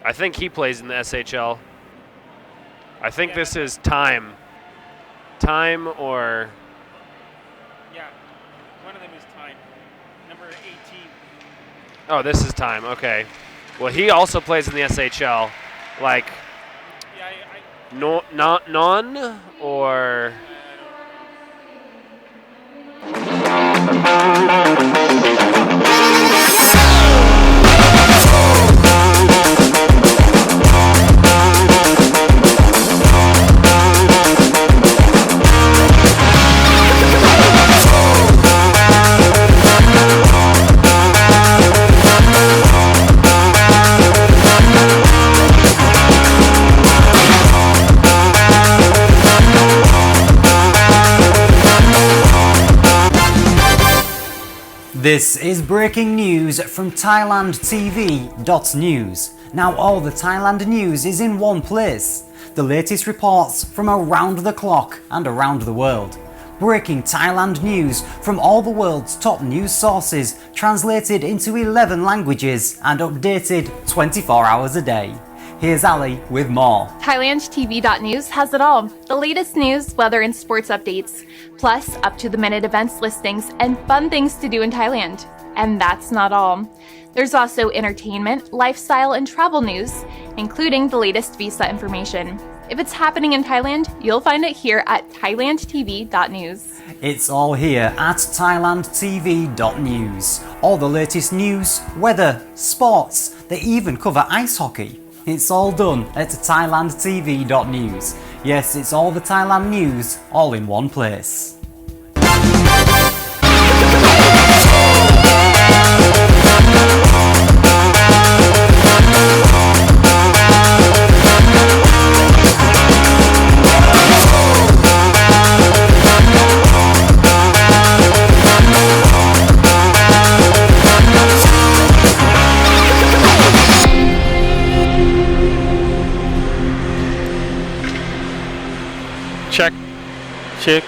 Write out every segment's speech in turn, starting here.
I think he plays in the SHL. I think this is Time. Time or... Yeah, one of them is Time. Number 18. Oh, this is Time. Okay. Well, he also plays in the SHL. Like, Yeah, non or... This is breaking news from ThailandTV.news. Now all the Thailand news is in one place. The latest reports from around the clock and around the world. Breaking Thailand news from all the world's top news sources, translated into 11 languages and updated 24 hours a day. Here's Ali with more. ThailandTV.news has it all. The latest news, weather and sports updates, plus up-to-the-minute events listings and fun things to do in Thailand. And that's not all. There's also entertainment, lifestyle, and travel news, including the latest visa information. If it's happening in Thailand, you'll find it here at ThailandTV.news. It's all here at ThailandTV.news. All the latest news, weather, sports, they even cover ice hockey. It's all done at ThailandTV.news. Yes, it's all the Thailand news, all in one place. check. Check.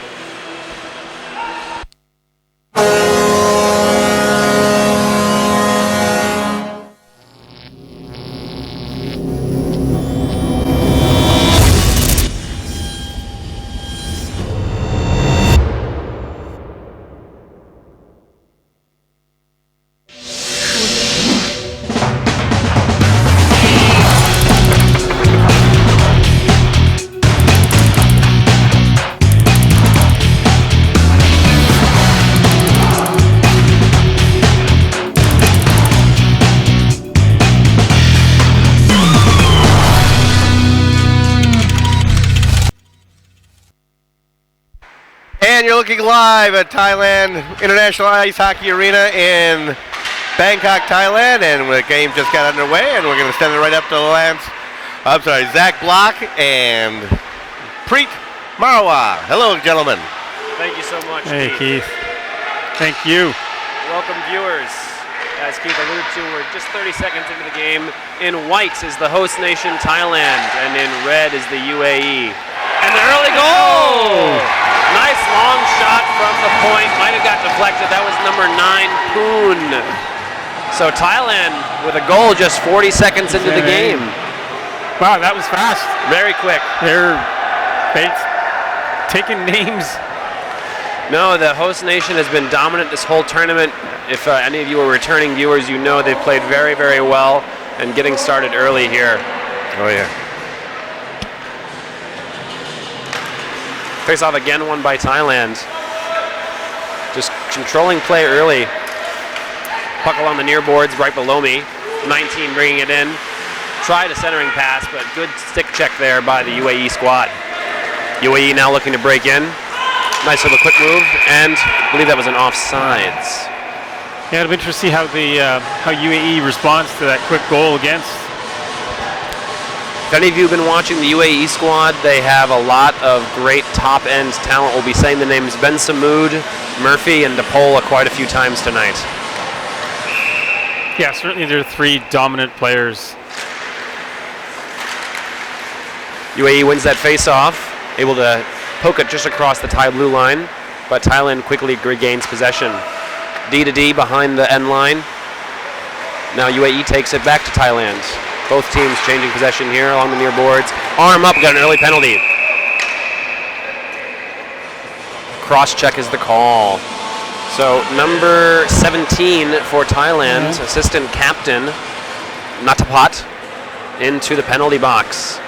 And you're looking live at Thailand International Ice Hockey Arena in Bangkok, Thailand, and the game just got underway, and we're going to send it right up to Zach Block and Preet Marwa. Hello, gentlemen. Thank you so much, Hey, Keith. Keith. Thank you. Welcome, viewers. As Keith alluded to, we're just 30 seconds into the game. In white is the host nation, Thailand, and in red is the UAE. And the early goal! Nice long shot from the point. Might have got deflected. That was number 9, Poon. So Thailand with a goal just 40 seconds into the game. Wow, that was fast. Very quick. They're taking names. No, the host nation has been dominant this whole tournament. If any of you are returning viewers, you know they've played very, very well and getting started early here. Oh, yeah. Face off again, won by Thailand. Just controlling play early. Puck along the near boards right below me. 19 bringing it in. Tried a centering pass, but good stick check there by the UAE squad. UAE now looking to break in. Nice little quick move, and I believe that was an offsides. Yeah, it'll be interesting to see how UAE responds to that quick goal against. If any of you have been watching the UAE squad, they have a lot of great top-end talent. We'll be saying the names Ben Samoud, Murphy, and DePola quite a few times tonight. Yeah, certainly there are 3 dominant players. UAE wins that face-off, able to poke it just across the Thai blue line, but Thailand quickly regains possession. D to D behind the end line. Now UAE takes it back to Thailand. Both teams changing possession here along the near boards. Arm up, got an early penalty. Cross check is the call. So number 17 for Thailand, assistant captain Natapat, into the penalty box.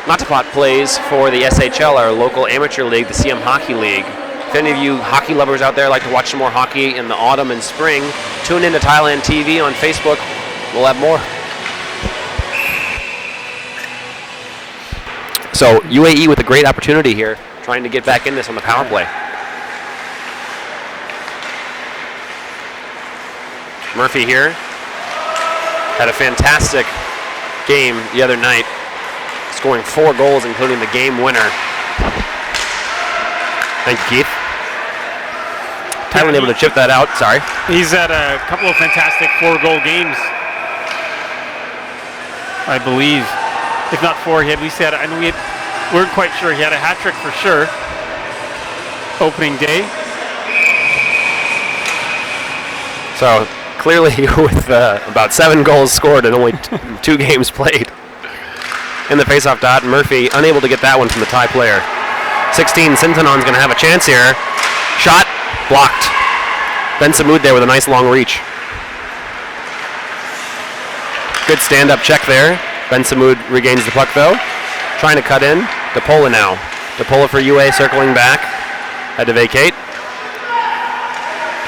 Natapat plays for the SHL, our local amateur league, the CM Hockey League. If any of you hockey lovers out there like to watch some more hockey in the autumn and spring, tune in to Thailand TV on Facebook. We'll have more. So UAE with a great opportunity here, trying to get back in this on the power play. Murphy here had a fantastic game the other night, scoring 4 goals, including the game winner. Thank you, Keith. Thailand able to chip that out. Sorry. He's had a couple of fantastic 4-goal games, I believe. If not 4, he at least had. I know we weren't quite sure. He had a hat trick for sure. Opening day. So clearly, with about 7 goals scored and only 2 games played. In the faceoff dot, Murphy unable to get that one from the Thai player. 16, Sintanon's going to have a chance here. Shot, blocked. Ben Samud there with a nice long reach. Good stand-up check there. Ben Samud regains the puck though. Trying to cut in. DePola now. DePola for UA circling back. Had to vacate.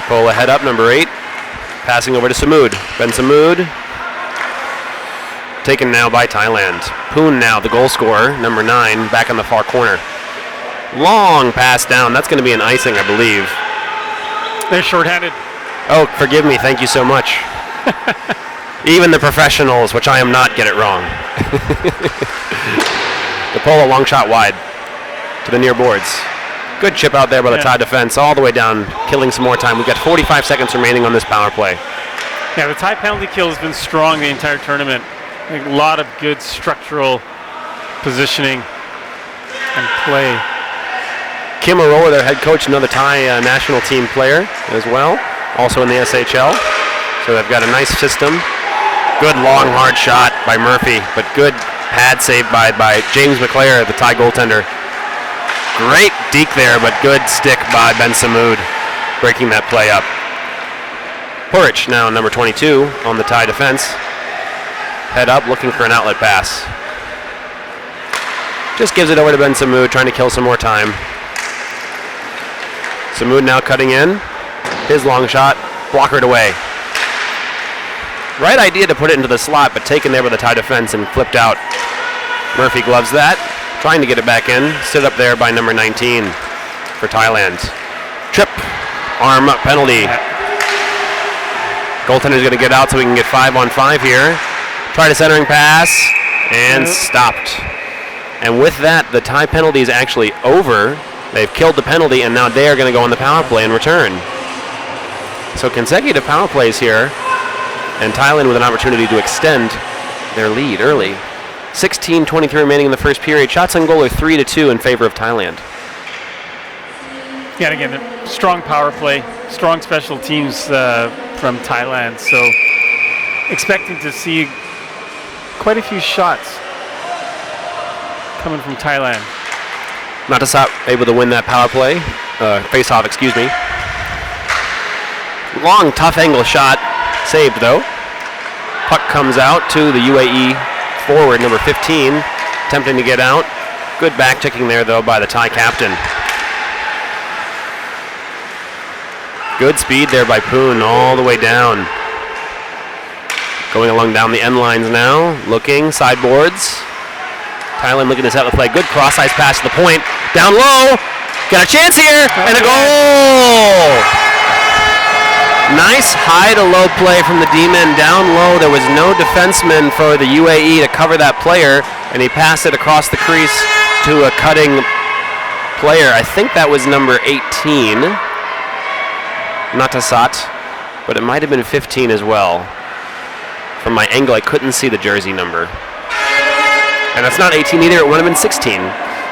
DePola head up, number 8. Passing over to Samud. Ben Samud. Taken now by Thailand. Poon now, the goal scorer, number 9, back in the far corner. Long pass down. That's going to be an icing, I believe. They're shorthanded. Oh, forgive me. Thank you so much. Even the professionals, which I am not, get it wrong. DePola long shot wide to the near boards. Good chip out there by the Thai defense, all the way down, killing some more time. We've got 45 seconds remaining on this power play. Yeah, the Thai penalty kill has been strong the entire tournament. A lot of good structural positioning and play. Kim Aroa, their head coach, another Thai national team player as well, also in the SHL. So they've got a nice system. Good long, hard shot by Murphy, but good pad save by James McClare, the Thai goaltender. Great deke there, but good stick by Ben Samud, breaking that play up. Puric now, number 22, on the Thai defense. Head up, looking for an outlet pass. Just gives it over to Ben Samud, trying to kill some more time. Samud now cutting in. His long shot, blockered away. Right idea to put it into the slot, but taken there by the Thai defense and flipped out. Murphy gloves that, trying to get it back in. Stood up there by number 19 for Thailand. Trip, arm up penalty. Goaltender's going to get out so we can get 5-on-5 here. Tried a centering pass and stopped. And with that, the Thai penalty is actually over. They've killed the penalty, and now they are going to go on the power play and return. So consecutive power plays here, and Thailand with an opportunity to extend their lead early. 16:23 remaining in the first period. Shots on goal are 3-2 in favor of Thailand. Yeah, and again, strong power play, strong special teams from Thailand. So expecting to see quite a few shots coming from Thailand. Natasat able to win that power play, face-off, excuse me. Long, tough angle shot, saved though. Puck comes out to the UAE forward, number 15, attempting to get out. Good back checking there though by the Thai captain. Good speed there by Poon all the way down. Going along down the end lines now, looking, sideboards. Thailand looking to set the play. Good cross-ice pass to the point. Down low. Got a chance here. And a goal. Nice high-to-low play from the D-men down low. There was no defenseman for the UAE to cover that player, and he passed it across the crease to a cutting player. I think that was number 18. Natasat. But it might have been 15 as well. From my angle, I couldn't see the jersey number. And that's not 18 either, it would have been 16.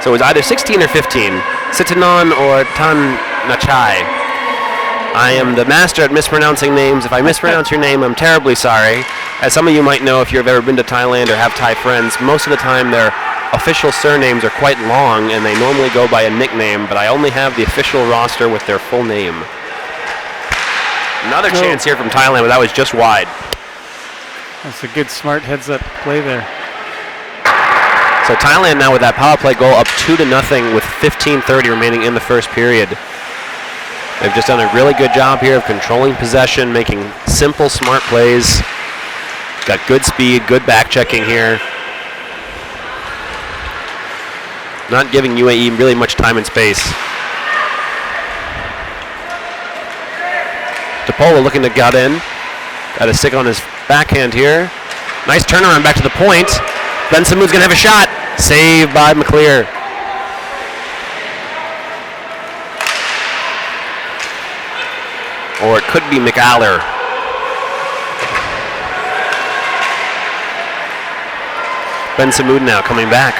So it was either 16 or 15. Sitanon or Tan Nachai. I am the master at mispronouncing names. If I mispronounce your name, I'm terribly sorry. As some of you might know, if you've ever been to Thailand or have Thai friends, most of the time their official surnames are quite long and they normally go by a nickname, but I only have the official roster with their full name. Another chance here from Thailand, but that was just wide. That's a good, smart heads-up play there. So Thailand now with that power play goal up 2-0 with 15:30 remaining in the first period. They've just done a really good job here of controlling possession, making simple, smart plays. Got good speed, good back checking here. Not giving UAE really much time and space. DePola looking to gut in. Got a stick on his backhand here. Nice turnaround back to the point. Ben Samoud's going to have a shot. Saved by McClear. Or it could be McAller. Ben Samoud now coming back.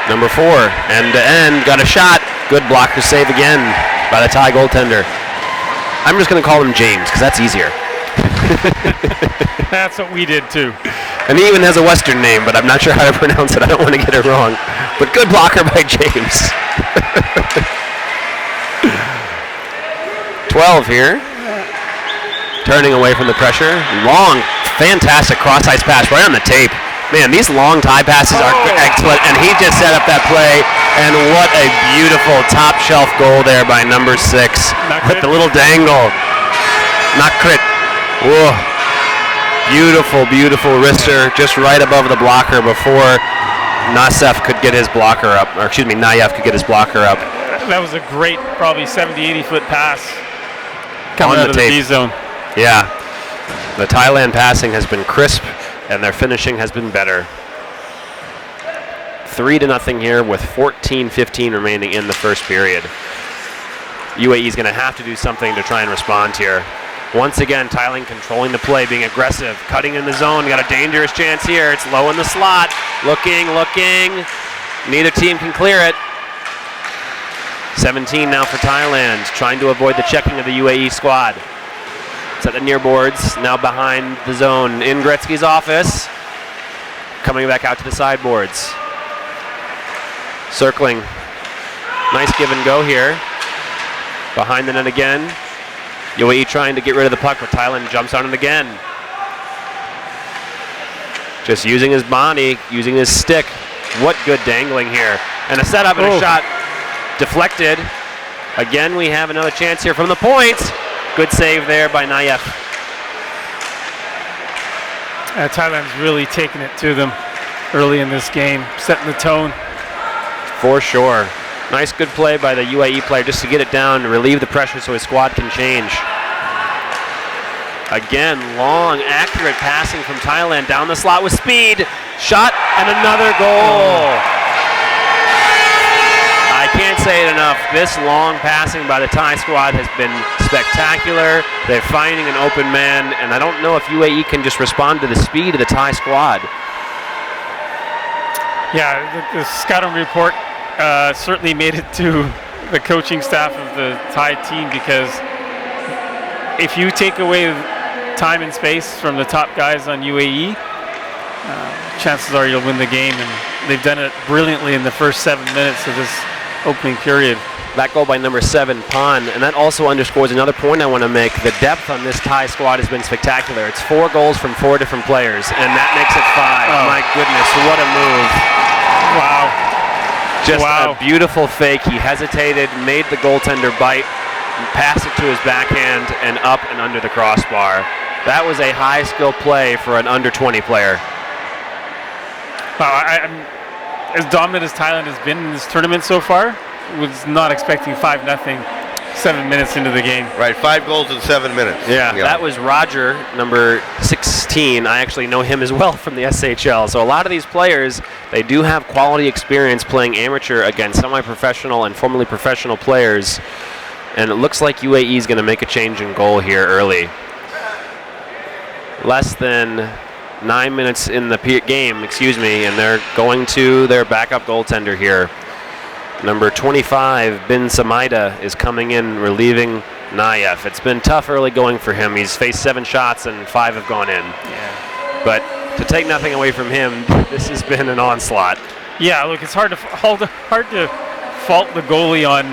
Number 4, end to end, got a shot. Good blocker save again by the Thai goaltender. I'm just going to call him James because that's easier. That's what we did too. And he even has a Western name, but I'm not sure how to pronounce it. I don't want to get it wrong. But good blocker by James. 12 here. Turning away from the pressure. Long, fantastic cross-ice pass right on the tape. Man, these long Thai passes are excellent, and he just set up that play, and what a beautiful top-shelf goal there by number 6 with the little dangle. Not crit. Whoa. Beautiful, beautiful wrister just right above the blocker before Nayev could get his blocker up. That was a great, probably 70, 80-foot pass coming On out the of the tape. D-zone. Yeah. The Thailand passing has been crisp, and their finishing has been better. 3-0 here with 14:15 remaining in the first period. UAE is going to have to do something to try and respond here. Once again, Thailand controlling the play, being aggressive, cutting in the zone. Got a dangerous chance here. It's low in the slot. Looking. Neither team can clear it. 17 now for Thailand, trying to avoid the checking of the UAE squad. It's at the near boards, now behind the zone. In Gretzky's office. Coming back out to the sideboards. Circling. Nice give and go here. Behind the net again. UAE trying to get rid of the puck, but Thailand jumps on it again. Just using his body, using his stick. What good dangling here. And a setup and a shot deflected. Again, we have another chance here from the point. Good save there by Nayev. Thailand's really taking it to them early in this game, setting the tone. For sure. Nice good play by the UAE player just to get it down and relieve the pressure so his squad can change. Again, long, accurate passing from Thailand down the slot with speed. Shot and another goal. I can't say it enough. This long passing by the Thai squad has been spectacular. They're finding an open man, and I don't know if UAE can just respond to the speed of the Thai squad. Yeah, the scouting report certainly made it to the coaching staff of the Thai team, because if you take away time and space from the top guys on UAE, chances are you'll win the game, and they've done it brilliantly in the first 7 minutes of this opening period. That goal by number 7, Pan, and that also underscores another point I want to make. The depth on this Thai squad has been spectacular. It's 4 goals from 4 different players, and that makes it 5. Oh. My goodness, what a move. Wow. Just a beautiful fake. He hesitated, made the goaltender bite, passed it to his backhand, and up and under the crossbar. That was a high-skill play for an under-20 player. Wow, I'm as dominant as Thailand has been in this tournament so far, was not expecting 5-0 7 minutes into the game. Right, 5 goals in 7 minutes. Yeah, that was Roger, number 16. I actually know him as well from the SHL. So a lot of these players, they do have quality experience playing amateur against semi-professional and formerly professional players. And it looks like UAE is going to make a change in goal here early. Less than 9 minutes in the game, and they're going to their backup goaltender here. Number 25, Bin Samaida, is coming in, relieving Nayev. It's been tough early going for him. He's faced 7 shots and 5 have gone in. Yeah. But to take nothing away from him, this has been an onslaught. Yeah, look, it's hard to fault the goalie on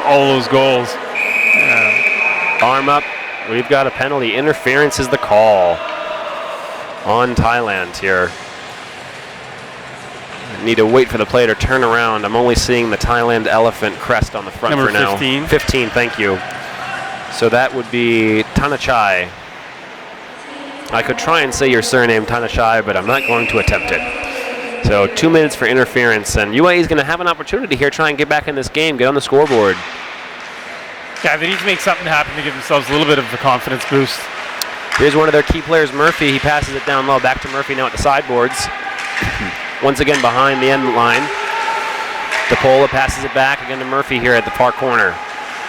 all those goals. Arm up. We've got a penalty. Interference is the call on Thailand here. I need to wait for the play to turn around. I'm only seeing the Thailand elephant crest on the front Number for now. 15. 15, thank you. So that would be Tanachai. I could try and say your surname, Tanachai, but I'm not going to attempt it. So 2 minutes for interference, and UAE is going to have an opportunity here, try and get back in this game, get on the scoreboard. Yeah, they need to make something happen to give themselves a little bit of a confidence boost. Here's one of their key players, Murphy. He passes it down low. Back to Murphy now at the sideboards. Once again behind the end line. DePola passes it back again to Murphy here at the far corner.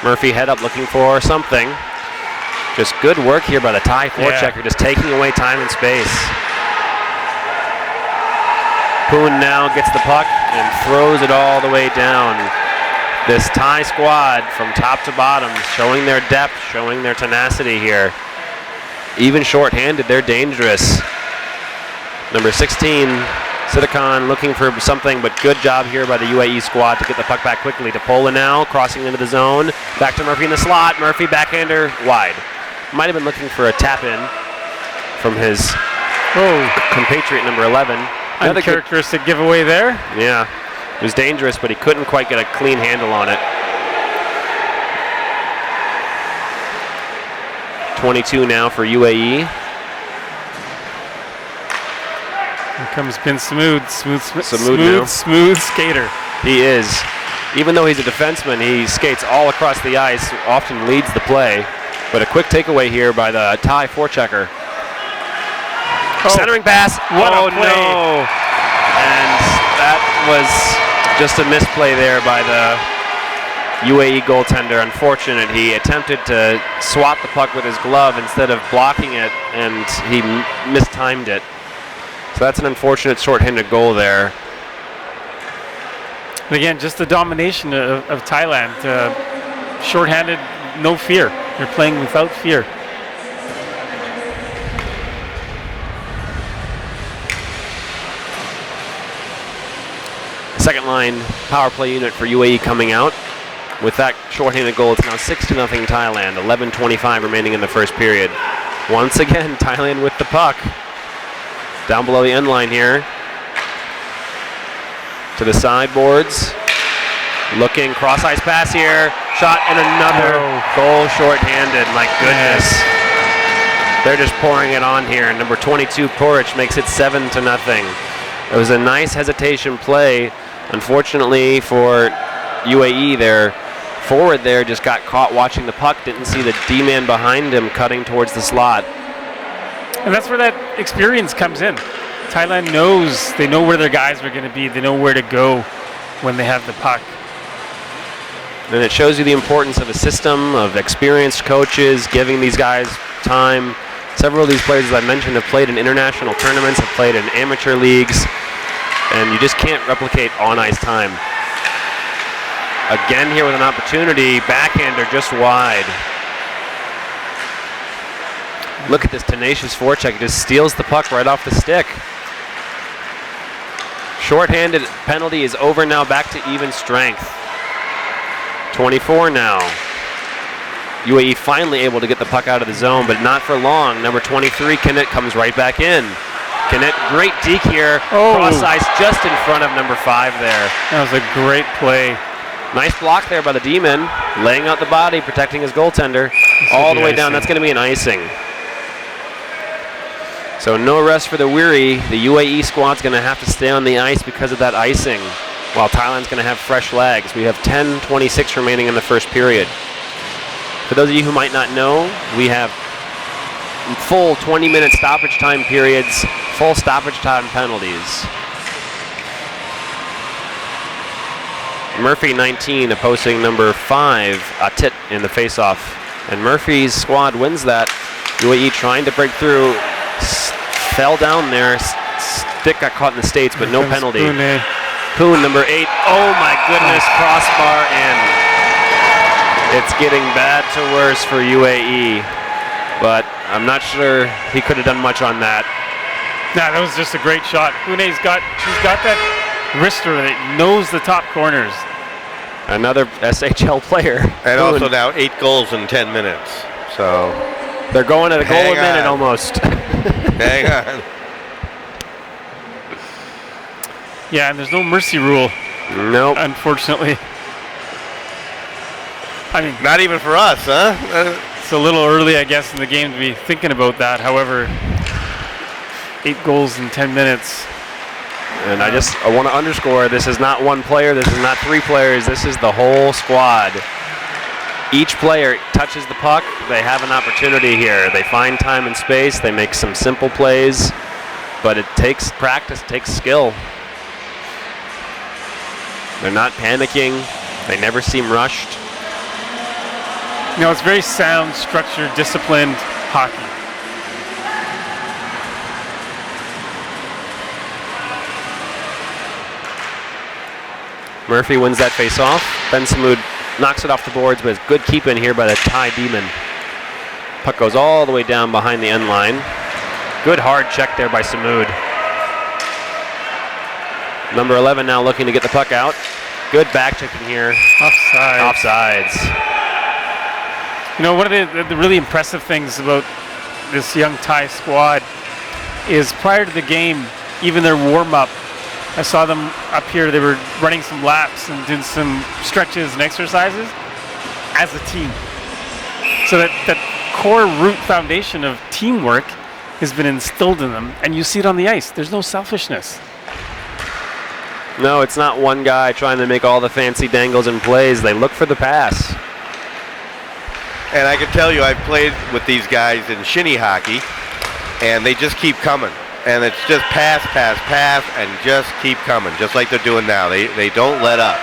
Murphy head up looking for something. Just good work here by the Thai forechecker, just taking away time and space. Poon now gets the puck and throws it all the way down. This Thai squad from top to bottom showing their depth, showing their tenacity here. Even shorthanded, they're dangerous. Number 16, Siddhakan looking for something, but good job here by the UAE squad to get the puck back quickly. DePola now crossing into the zone. Back to Murphy in the slot. Murphy backhander wide. Might have been looking for a tap in from his compatriot number 11. Another Uncharacteristic giveaway there. Yeah, it was dangerous, but he couldn't quite get a clean handle on it. 22 now for UAE. Here comes Ben Smooth skater. He is. Even though he's a defenseman, he skates all across the ice, often leads the play. But a quick takeaway here by the Thai forechecker. Centering pass. What a play. No. And that was just a misplay there by the UAE goaltender. Unfortunate. He attempted to swat the puck with his glove instead of blocking it, and he mistimed it. So that's an unfortunate shorthanded goal there. Again, just the domination of Thailand. Shorthanded, no fear. They're playing without fear. Second line power play unit for UAE coming out. With that shorthanded goal, it's now 6-0 Thailand. 11:25 remaining in the first period. Once again, Thailand with the puck. Down below the end line here. To the sideboards. Looking, cross-ice pass here. Shot and another goal shorthanded. My goodness. They're just pouring it on here. Number 22, Poric, makes it 7-0. It was a nice hesitation play. Unfortunately for UAE, their forward there just got caught watching the puck. Didn't see the D-man behind him cutting towards the slot. And that's where that experience comes in. Thailand they know where their guys are going to be. They know where to go when they have the puck. And it shows you the importance of a system, of experienced coaches, giving these guys time. Several of these players, as I mentioned, have played in international tournaments, have played in amateur leagues, and you just can't replicate on-ice time. Again here with an opportunity, backhander just wide. Look at this tenacious forecheck, just steals the puck right off the stick. Shorthanded penalty is over now, back to even strength. 24 now. UAE finally able to get the puck out of the zone, but not for long. Number 23, Kinnett, comes right back in. Kinnett, great deke here. Cross ice just in front of number 5 there. That was a great play. Nice block there by the D-man, laying out the body, protecting his goaltender. All the way down, that's going to be an icing. So no rest for the weary. The UAE squad's going to have to stay on the ice because of that icing, while Thailand's going to have fresh legs. We have 10:26 remaining in the first period. For those of you who might not know, we have full 20-minute stoppage time periods, full stoppage time penalties. Murphy 19 opposing number 5, Atit, in the faceoff. And Murphy's squad wins that. UAE trying to break through. Fell down there. Stick got caught in the States, but no penalty. Poon, number 8. Oh my goodness, crossbar in. It's getting bad to worse for UAE, but I'm not sure he could have done much on that. Nah, that was just a great shot. He's got that wrister that knows the top corners. Another SHL player. And also now 8 goals in 10 minutes. So they're going at a goal a minute almost. Hang on. Yeah, and there's no mercy rule. Nope. Unfortunately. I mean, not even for us, huh? It's a little early, I guess, in the game to be thinking about that. However, 8 goals in 10 minutes. And I want to underscore, this is not one player, this is not 3 players, this is the whole squad. Each player touches the puck, they have an opportunity here. They find time and space, they make some simple plays, but it takes practice, it takes skill. They're not panicking, they never seem rushed. You know, it's very sound, structured, disciplined hockey. Murphy wins that face-off. Ben Samoud knocks it off the boards, but it's good keep-in here by the Thai Demon. Puck goes all the way down behind the end line. Good hard check there by Samoud. Number 11 now looking to get the puck out. Good back checking here. Offsides. You know, one of the really impressive things about this young Thai squad is prior to the game, even their warm-up, I saw them up here, they were running some laps and doing some stretches and exercises as a team. So that core root foundation of teamwork has been instilled in them, and you see it on the ice. There's no selfishness. No, it's not one guy trying to make all the fancy dangles and plays. They look for the pass. And I can tell you, I've played with these guys in shinny hockey, and they just keep coming. And it's just pass, and just keep coming, just like they're doing now. They don't let up.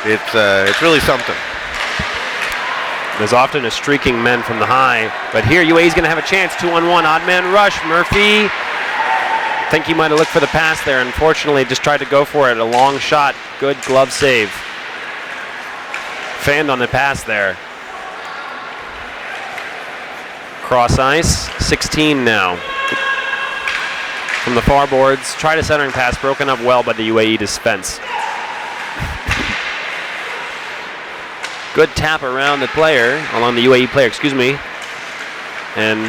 It's really something. There's often a streaking men from the high, but here UAE's going to have a chance. 2-on-1, odd man rush. Murphy, I think he might have looked for the pass there. Unfortunately, just tried to go for it. A long shot. Good glove save. Fanned on the pass there. Cross ice, 16 now. From the far boards, tried a centering pass, broken up well by the UAE defense. Good tap around the player, along the UAE player, And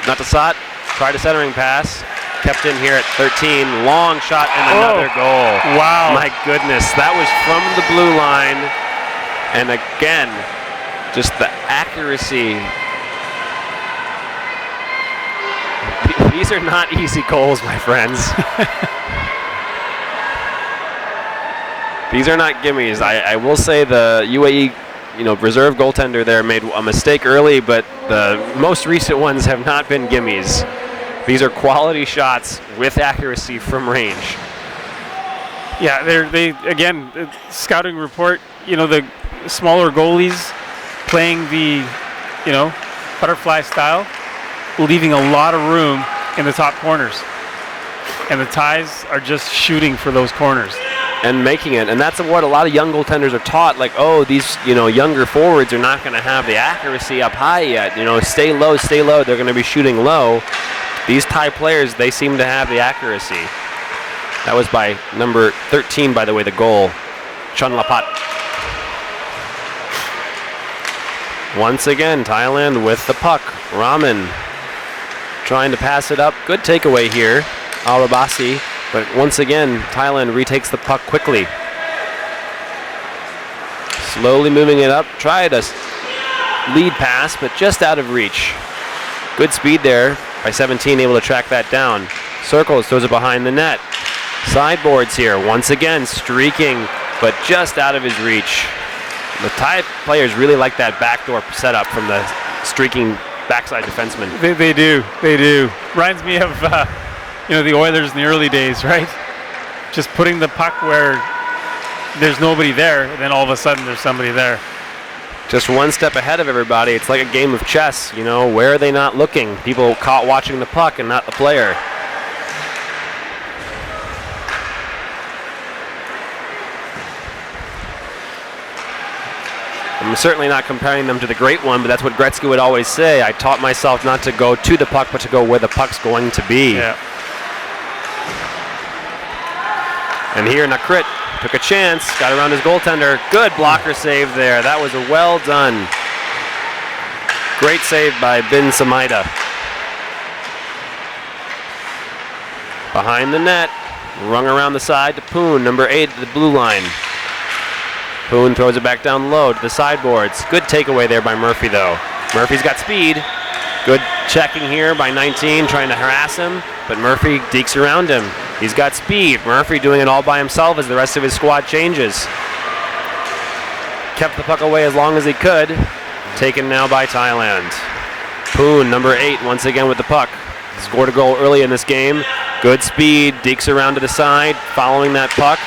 Natasat tried a centering pass, kept in here at 13, long shot and another goal. Wow. My goodness, that was from the blue line. And again, just the accuracy. These are not easy goals, my friends. These are not gimmies. I will say the UAE, reserve goaltender there made a mistake early, but the most recent ones have not been gimmies. These are quality shots with accuracy from range. Yeah, the scouting report, the smaller goalies playing the, butterfly style, leaving a lot of room in the top corners. And the Thais are just shooting for those corners. And making it. And that's what a lot of young goaltenders are taught. Like, these, younger forwards are not going to have the accuracy up high yet. Stay low. They're going to be shooting low. These Thai players, they seem to have the accuracy. That was by number 13, by the way, the goal. Chun Lapat. Once again, Thailand with the puck. Raman trying to pass it up. Good takeaway here. Arabasi. But once again, Thailand retakes the puck quickly. Slowly moving it up. Tried a lead pass, but just out of reach. Good speed there by 17, able to track that down. Circles, throws it behind the net. Sideboards here. Once again, streaking, but just out of his reach. The Thai players really like that backdoor setup from the streaking backside defenseman. They do. Reminds me of the Oilers in the early days, right? Just putting the puck where there's nobody there, and then all of a sudden there's somebody there. Just one step ahead of everybody. It's like a game of chess. Where are they not looking? People caught watching the puck and not the player. I'm certainly not comparing them to the great one, but that's what Gretzky would always say. I taught myself not to go to the puck, but to go where the puck's going to be. Yeah. And here Nakrit took a chance, got around his goaltender. Good blocker save there. That was a well done. Great save by Bin Samaida. Behind the net, rung around the side to Poon, number 8 at the blue line. Poon throws it back down low to the sideboards. Good takeaway there by Murphy, though. Murphy's got speed. Good checking here by 19, trying to harass him, but Murphy dekes around him. He's got speed. Murphy doing it all by himself as the rest of his squad changes. Kept the puck away as long as he could. Taken now by Thailand. Poon, number 8, once again with the puck. Scored a goal early in this game. Good speed, dekes around to the side, following that puck.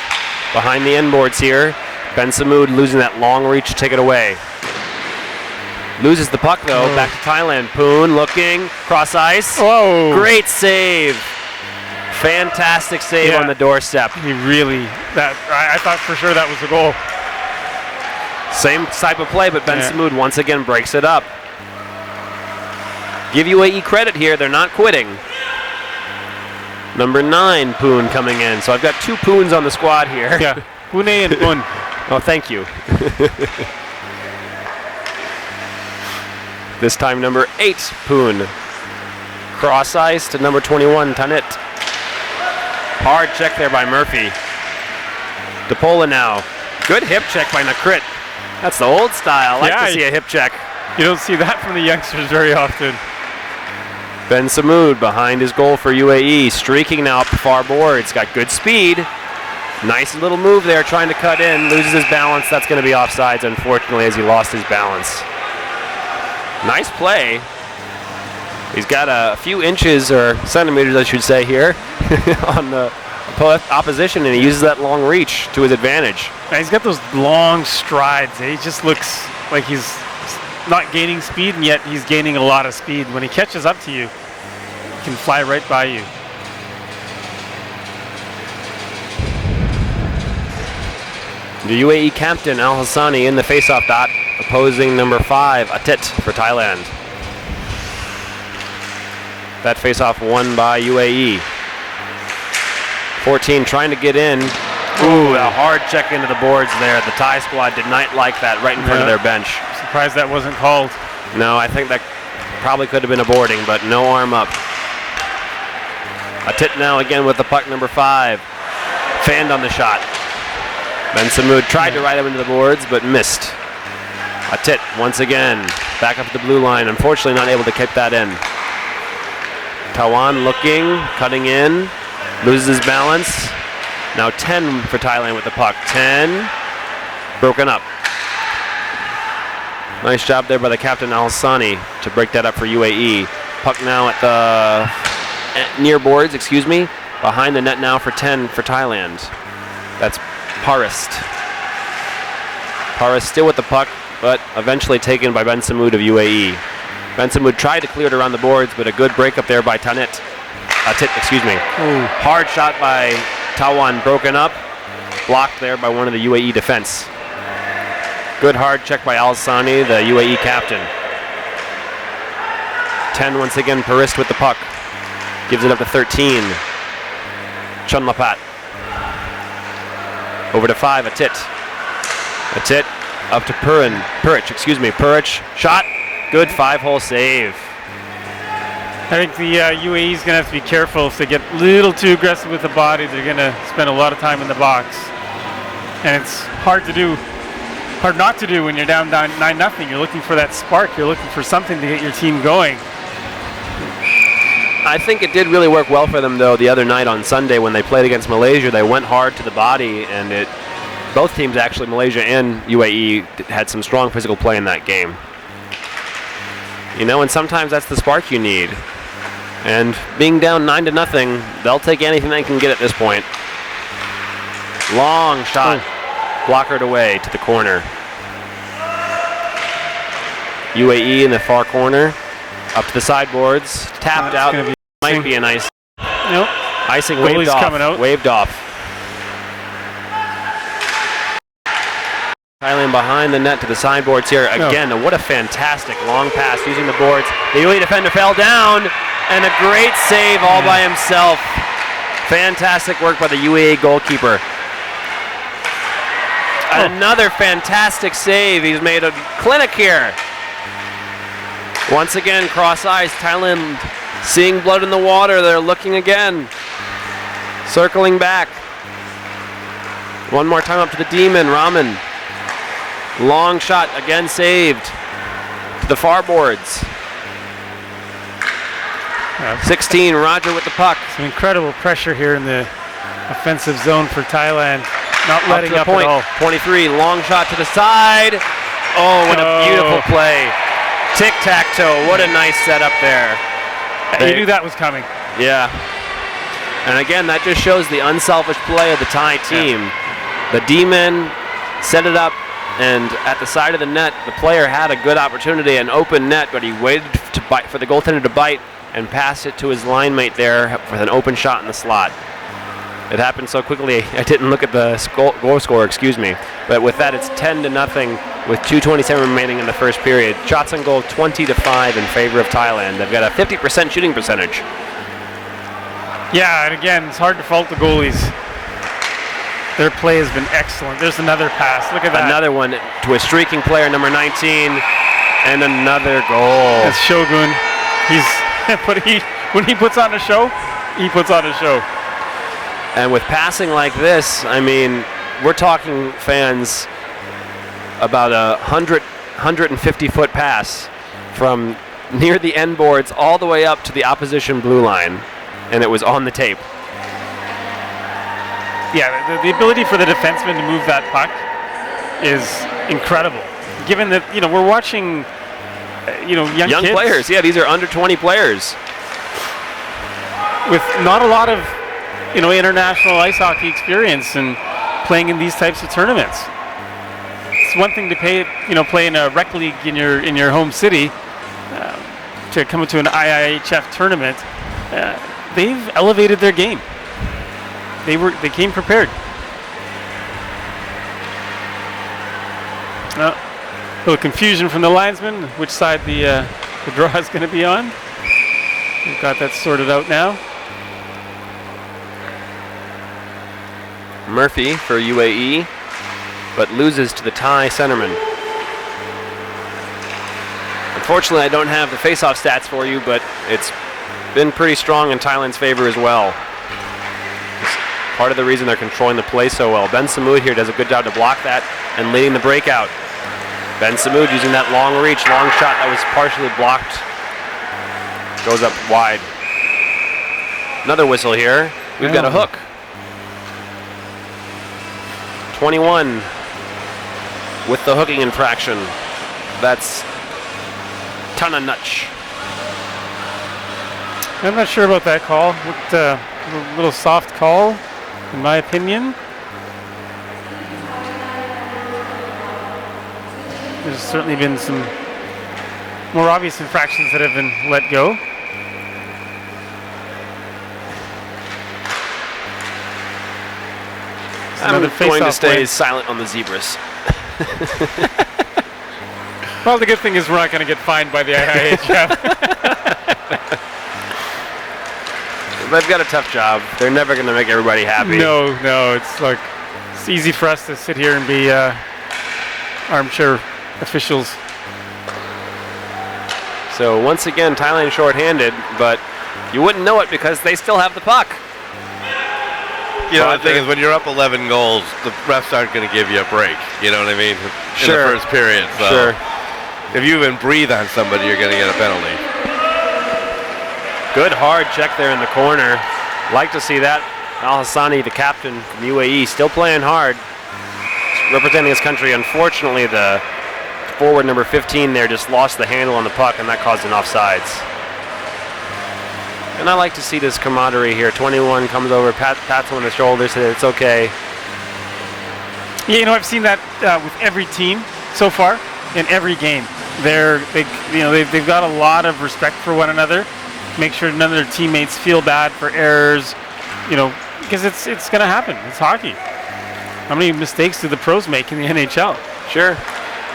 Behind the end boards here. Ben Samoud losing that long reach to take it away. Loses the puck though, back to Thailand. Poon looking, cross ice. Whoa. Great save. Fantastic save on the doorstep. He really, I thought for sure that was the goal. Same type of play, but Ben Samoud once again breaks it up. Give UAE credit here, they're not quitting. Number 9, Poon coming in. So I've got 2 Poons on the squad here. Yeah, Pune and Poon. Oh, thank you. This time number 8, Poon. Cross ice to number 21, Tanit. Hard check there by Murphy. DePola now. Good hip check by Nakrit. That's the old style. I like to see a hip check. You don't see that from the youngsters very often. Ben Samoud behind his goal for UAE. Streaking now up the far boards. Got good speed. Nice little move there trying to cut in. Loses his balance. That's going to be offsides, unfortunately, as he lost his balance. Nice play. He's got a few inches, or centimeters I should say here, on the opposition, and he uses that long reach to his advantage. And he's got those long strides. He just looks like he's not gaining speed, and yet he's gaining a lot of speed. When he catches up to you, he can fly right by you. The UAE captain Al Hassani in the faceoff dot, opposing number 5, Atit for Thailand. That faceoff won by UAE. 14 trying to get in. Ooh, a hard check into the boards there. The Thai squad did not like that right in front of their bench. Surprised that wasn't called. No, I think that probably could have been a boarding, but no arm up. Atit now again with the puck, number 5. Fanned on the shot. Ben Samoud tried to ride him into the boards, but missed. Atit once again back up the blue line. Unfortunately not able to keep that in. Tawan looking, cutting in, loses his balance. Now 10 for Thailand with the puck. 10, broken up. Nice job there by the captain Al Hassani to break that up for UAE. Puck now at the near boards, behind the net now for 10 for Thailand. That's Parist. Parist still with the puck, but eventually taken by Ben Samoud of UAE. Ben Samoud tried to clear it around the boards, but a good breakup there by Atit. Hard shot by Tawan, broken up. Blocked there by one of the UAE defense. Good hard check by Al Hassani, the UAE captain. 10 once again, Parist with the puck. Gives it up to 13. Chunlapat. Over to 5, Atit. Atit up to Puric. Shot. Good 5-hole save. I think the UAE is going to have to be careful. If they get a little too aggressive with the body, they're going to spend a lot of time in the box. And it's hard not to do when you're down 9-0. You're looking for that spark. You're looking for something to get your team going. I think it did really work well for them, though, the other night on Sunday when they played against Malaysia. They went hard to the body, and both teams, actually, Malaysia and UAE, had some strong physical play in that game. And sometimes that's the spark you need. And being down 9-0, they'll take anything they can get at this point. Long shot, blockered away to the corner. UAE in the far corner, up to the sideboards, tapped out. Might be an ice. Nope. Icing waved off. Coming out. Waved off. Thailand behind the net to the sideboards here. Again, what a fantastic long pass using the boards. The UAE defender fell down, and a great save all by himself. Fantastic work by the UAE goalkeeper. Another fantastic save. He's made a clinic here. Once again, cross ice. Thailand seeing blood in the water. They're looking again. Circling back. One more time up to the Demon. Raman. Long shot, again saved. To the far boards. 16, Roger with the puck. Some incredible pressure here in the offensive zone for Thailand. Not letting up up at all. 23, long shot to the side. Oh, what a beautiful play. Tic-tac-toe, what a nice setup there. You knew that was coming. Yeah. And again, that just shows the unselfish play of the Thai team. The D-men set it up, and at the side of the net, the player had a good opportunity, an open net, but he waited to bite for the goaltender to bite and pass it to his line mate there with an open shot in the slot. It happened so quickly, I didn't look at the goal score, excuse me. But with that, it's 10-0 with 2:27 remaining in the first period. Shots on goal 20-5 in favor of Thailand. They've got a 50% shooting percentage. Yeah, and again, it's hard to fault the goalies. Their play has been excellent. There's another pass. Look at that. Another one to a streaking player, number 19, and another goal. That's Shogun. When he puts on a show, he puts on a show. And with passing like this, I mean, we're talking, fans, about a 150-foot pass from near the end boards all the way up to the opposition blue line, and it was on the tape. Yeah, the ability for the defenseman to move that puck is incredible. Given that, we're watching, young kids players. Yeah, these are under 20 players with not a lot of, international ice hockey experience and playing in these types of tournaments. It's one thing to play in a rec league in your home city. To come into an IIHF tournament, they've elevated their game. They came prepared. A little confusion from the linesman, which side the draw is going to be on. We've got that sorted out now. Murphy for UAE, but loses to the Thai centerman. Unfortunately, I don't have the face-off stats for you, but it's been pretty strong in Thailand's favor as well. It's part of the reason they're controlling the play so well. Ben Samoud here does a good job to block that and leading the breakout. Ben Samoud using that long reach, long shot that was partially blocked. Goes up wide. Another whistle here. We've got a hook. 21 with the hooking infraction. That's Tananach. I'm not sure about that call. A little soft call, in my opinion. There's certainly been some more obvious infractions that have been let go. I'm going to stay silent on the zebras. Well, the good thing is we're not going to get fined by the IIHF. They've got a tough job. They're never going to make everybody happy. No, it's easy for us to sit here and be armchair officials. So once again, Thailand shorthanded, but you wouldn't know it because they still have the puck. The thing is, when you're up 11 goals, the refs aren't going to give you a break. You know what I mean? In the first period. So sure. If you even breathe on somebody, you're going to get a penalty. Good hard check there in the corner. Like to see that. Al Hassani, the captain from UAE, still playing hard, representing his country. Unfortunately, the forward number 15 there just lost the handle on the puck, and that caused an offsides. And I like to see this camaraderie here. 21 comes over, pats him on the shoulder, says it's okay. Yeah, I've seen that with every team so far in every game. They've got a lot of respect for one another. Make sure none of their teammates feel bad for errors, because it's going to happen. It's hockey. How many mistakes do the pros make in the NHL? Sure.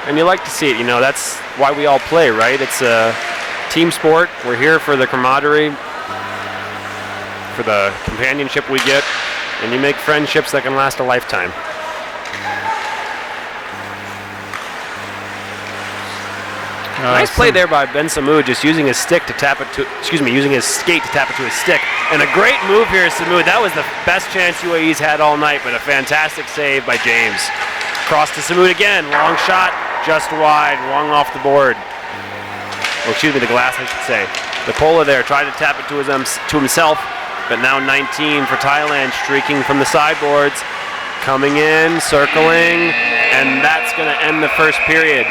And you like to see it. That's why we all play, right? It's a team sport. We're here for the camaraderie, for the companionship we get, and you make friendships that can last a lifetime. Nice play there by Ben Samud, just using his stick to tap it to, using his skate to tap it to his stick. And a great move here, Samud. That was the best chance UAE's had all night, but a fantastic save by James. Cross to Samud again, long shot, just wide, long off the board. Or excuse me, the glass, I should say. The Pola there tried to tap it to himself, but now 19 for Thailand, streaking from the sideboards. Coming in, circling, and that's going to end the first period.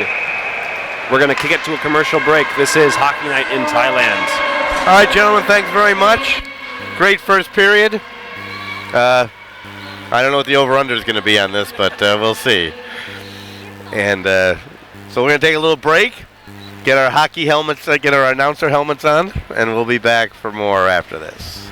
We're going to kick it to a commercial break. This is Hockey Night in Thailand. All right, gentlemen, thanks very much. Great first period. I don't know what the over-under is going to be on this, but we'll see. And so we're going to take a little break, get our hockey helmets, get our announcer helmets on, and we'll be back for more after this.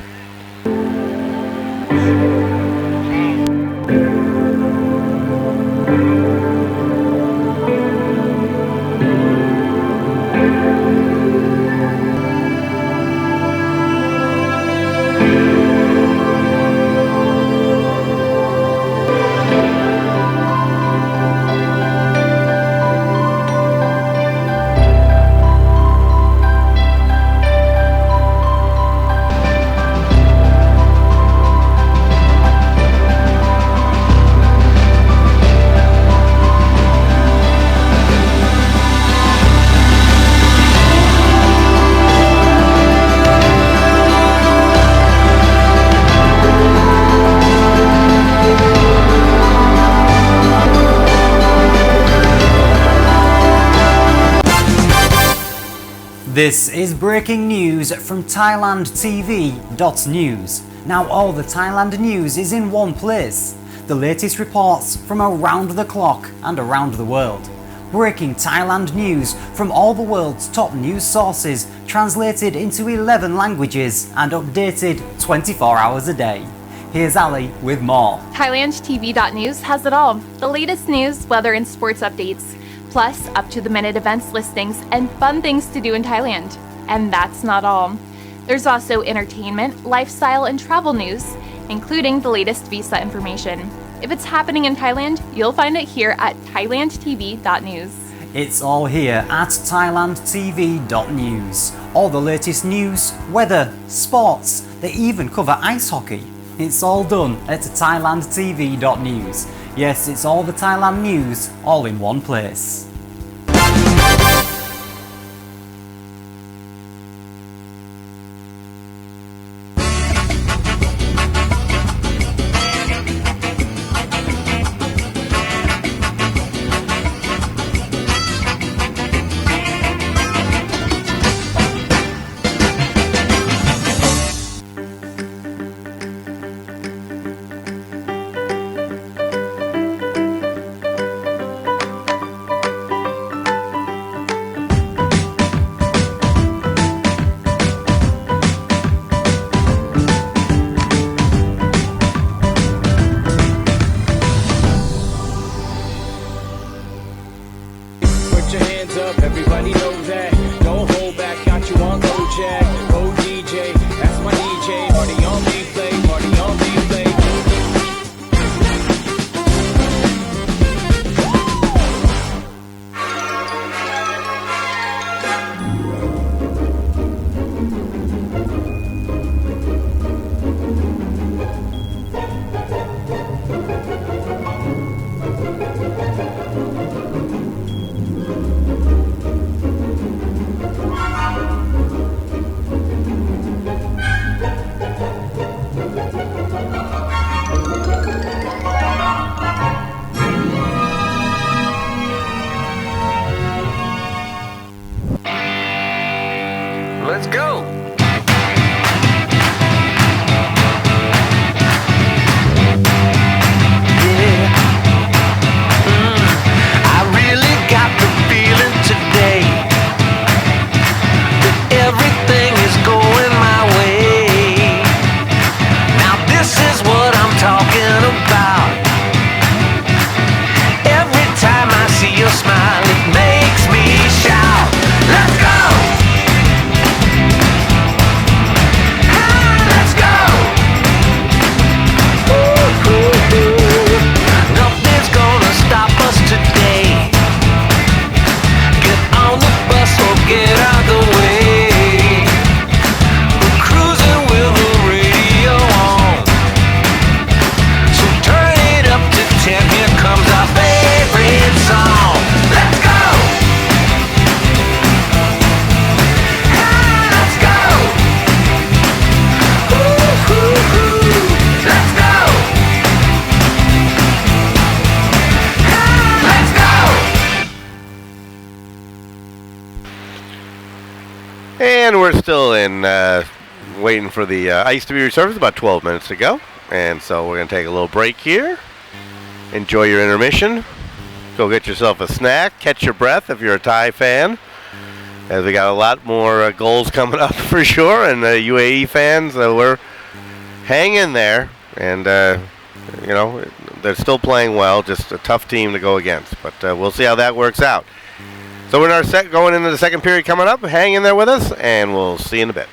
This is breaking news from ThailandTV.news. Now all the Thailand news is in one place. The latest reports from around the clock and around the world. Breaking Thailand news from all the world's top news sources, translated into 11 languages and updated 24 hours a day. Here's Ali with more. ThailandTV.news has it all. The latest news, weather and sports updates. Plus, up-to-the-minute events listings and fun things to do in Thailand. And that's not all. There's also entertainment, lifestyle, and travel news, including the latest visa information. If it's happening in Thailand, you'll find it here at ThailandTV.news. It's all here at ThailandTV.news. All the latest news, weather, sports, they even cover ice hockey. It's all done at ThailandTV.news. Yes, it's all the Thailand news, all in one place. Let's go! I really got the feeling today that everything is going my way. Now this is what And we're still in waiting for the ice to be resurfaced, about 12 minutes to go. And so we're going to take a little break here. Enjoy your intermission. Go get yourself a snack. Catch your breath if you're a Thai fan, as we got a lot more goals coming up for sure. And UAE fans, we're hanging there. And, you know, they're still playing well. Just a tough team to go against. But we'll see how that works out. So we're in our going into the second period coming up. Hang in there with us, and we'll see you in a bit.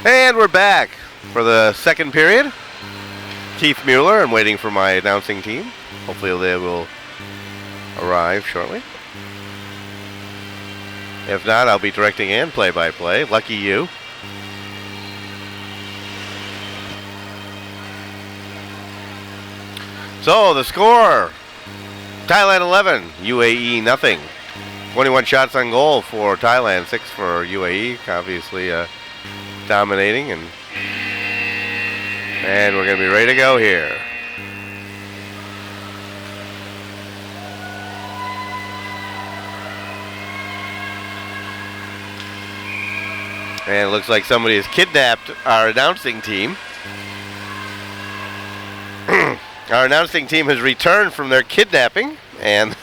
And we're back for the second period. Keith Mueller, I'm waiting for my announcing team. Hopefully they will arrive shortly. If not, I'll be directing and play-by-play. Lucky you. So the score, Thailand 11, UAE nothing. 21 shots on goal for Thailand, 6 for UAE, obviously dominating. And we're going to be ready to go here. And it looks like somebody has kidnapped our announcing team. Our announcing team has returned from their kidnapping, and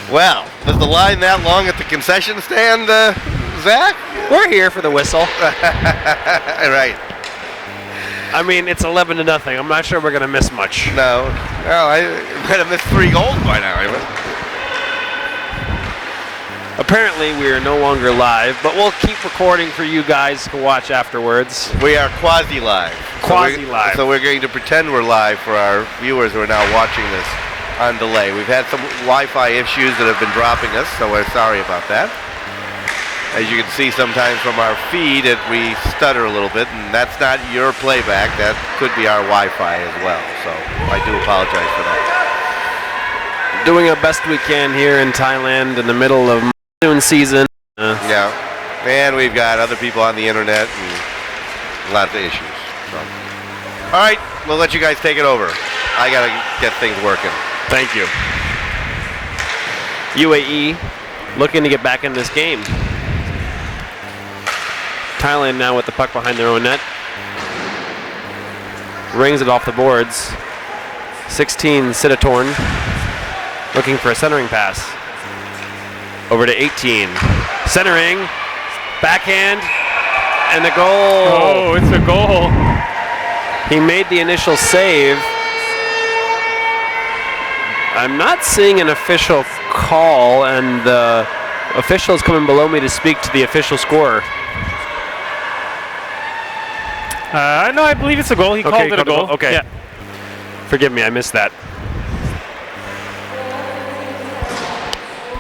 well, was the line that long at the concession stand, Zach? We're here for the whistle. Right. I mean, it's 11-0. I'm not sure we're going to miss much. No, I might have missed 3 goals by now. Apparently, we are no longer live, but we'll keep recording for you guys to watch afterwards. We are quasi-live. Quasi-live. So we're going to pretend we're live for our viewers who are now watching this on delay. We've had some Wi-Fi issues that have been dropping us, so we're sorry about that. As you can see sometimes from our feed, we stutter a little bit, and that's not your playback. That could be our Wi-Fi as well, so I do apologize for that. Doing our best we can here in Thailand in the middle of monsoon season. Yeah, and we've got other people on the internet and lots of issues. So. All right, we'll let you guys take it over. I got to get things working. Thank you. UAE looking to get back in this game. Thailand now with the puck behind their own net. Rings it off the boards. 16, Sidatorn looking for a centering pass. Over to 18. Centering. Backhand. And the goal. Oh, it's a goal. He made the initial save. I'm not seeing an official call, and the official is coming below me to speak to the official scorer. No, I believe it's a goal. He called it a goal. Okay. Yeah. Forgive me, I missed that.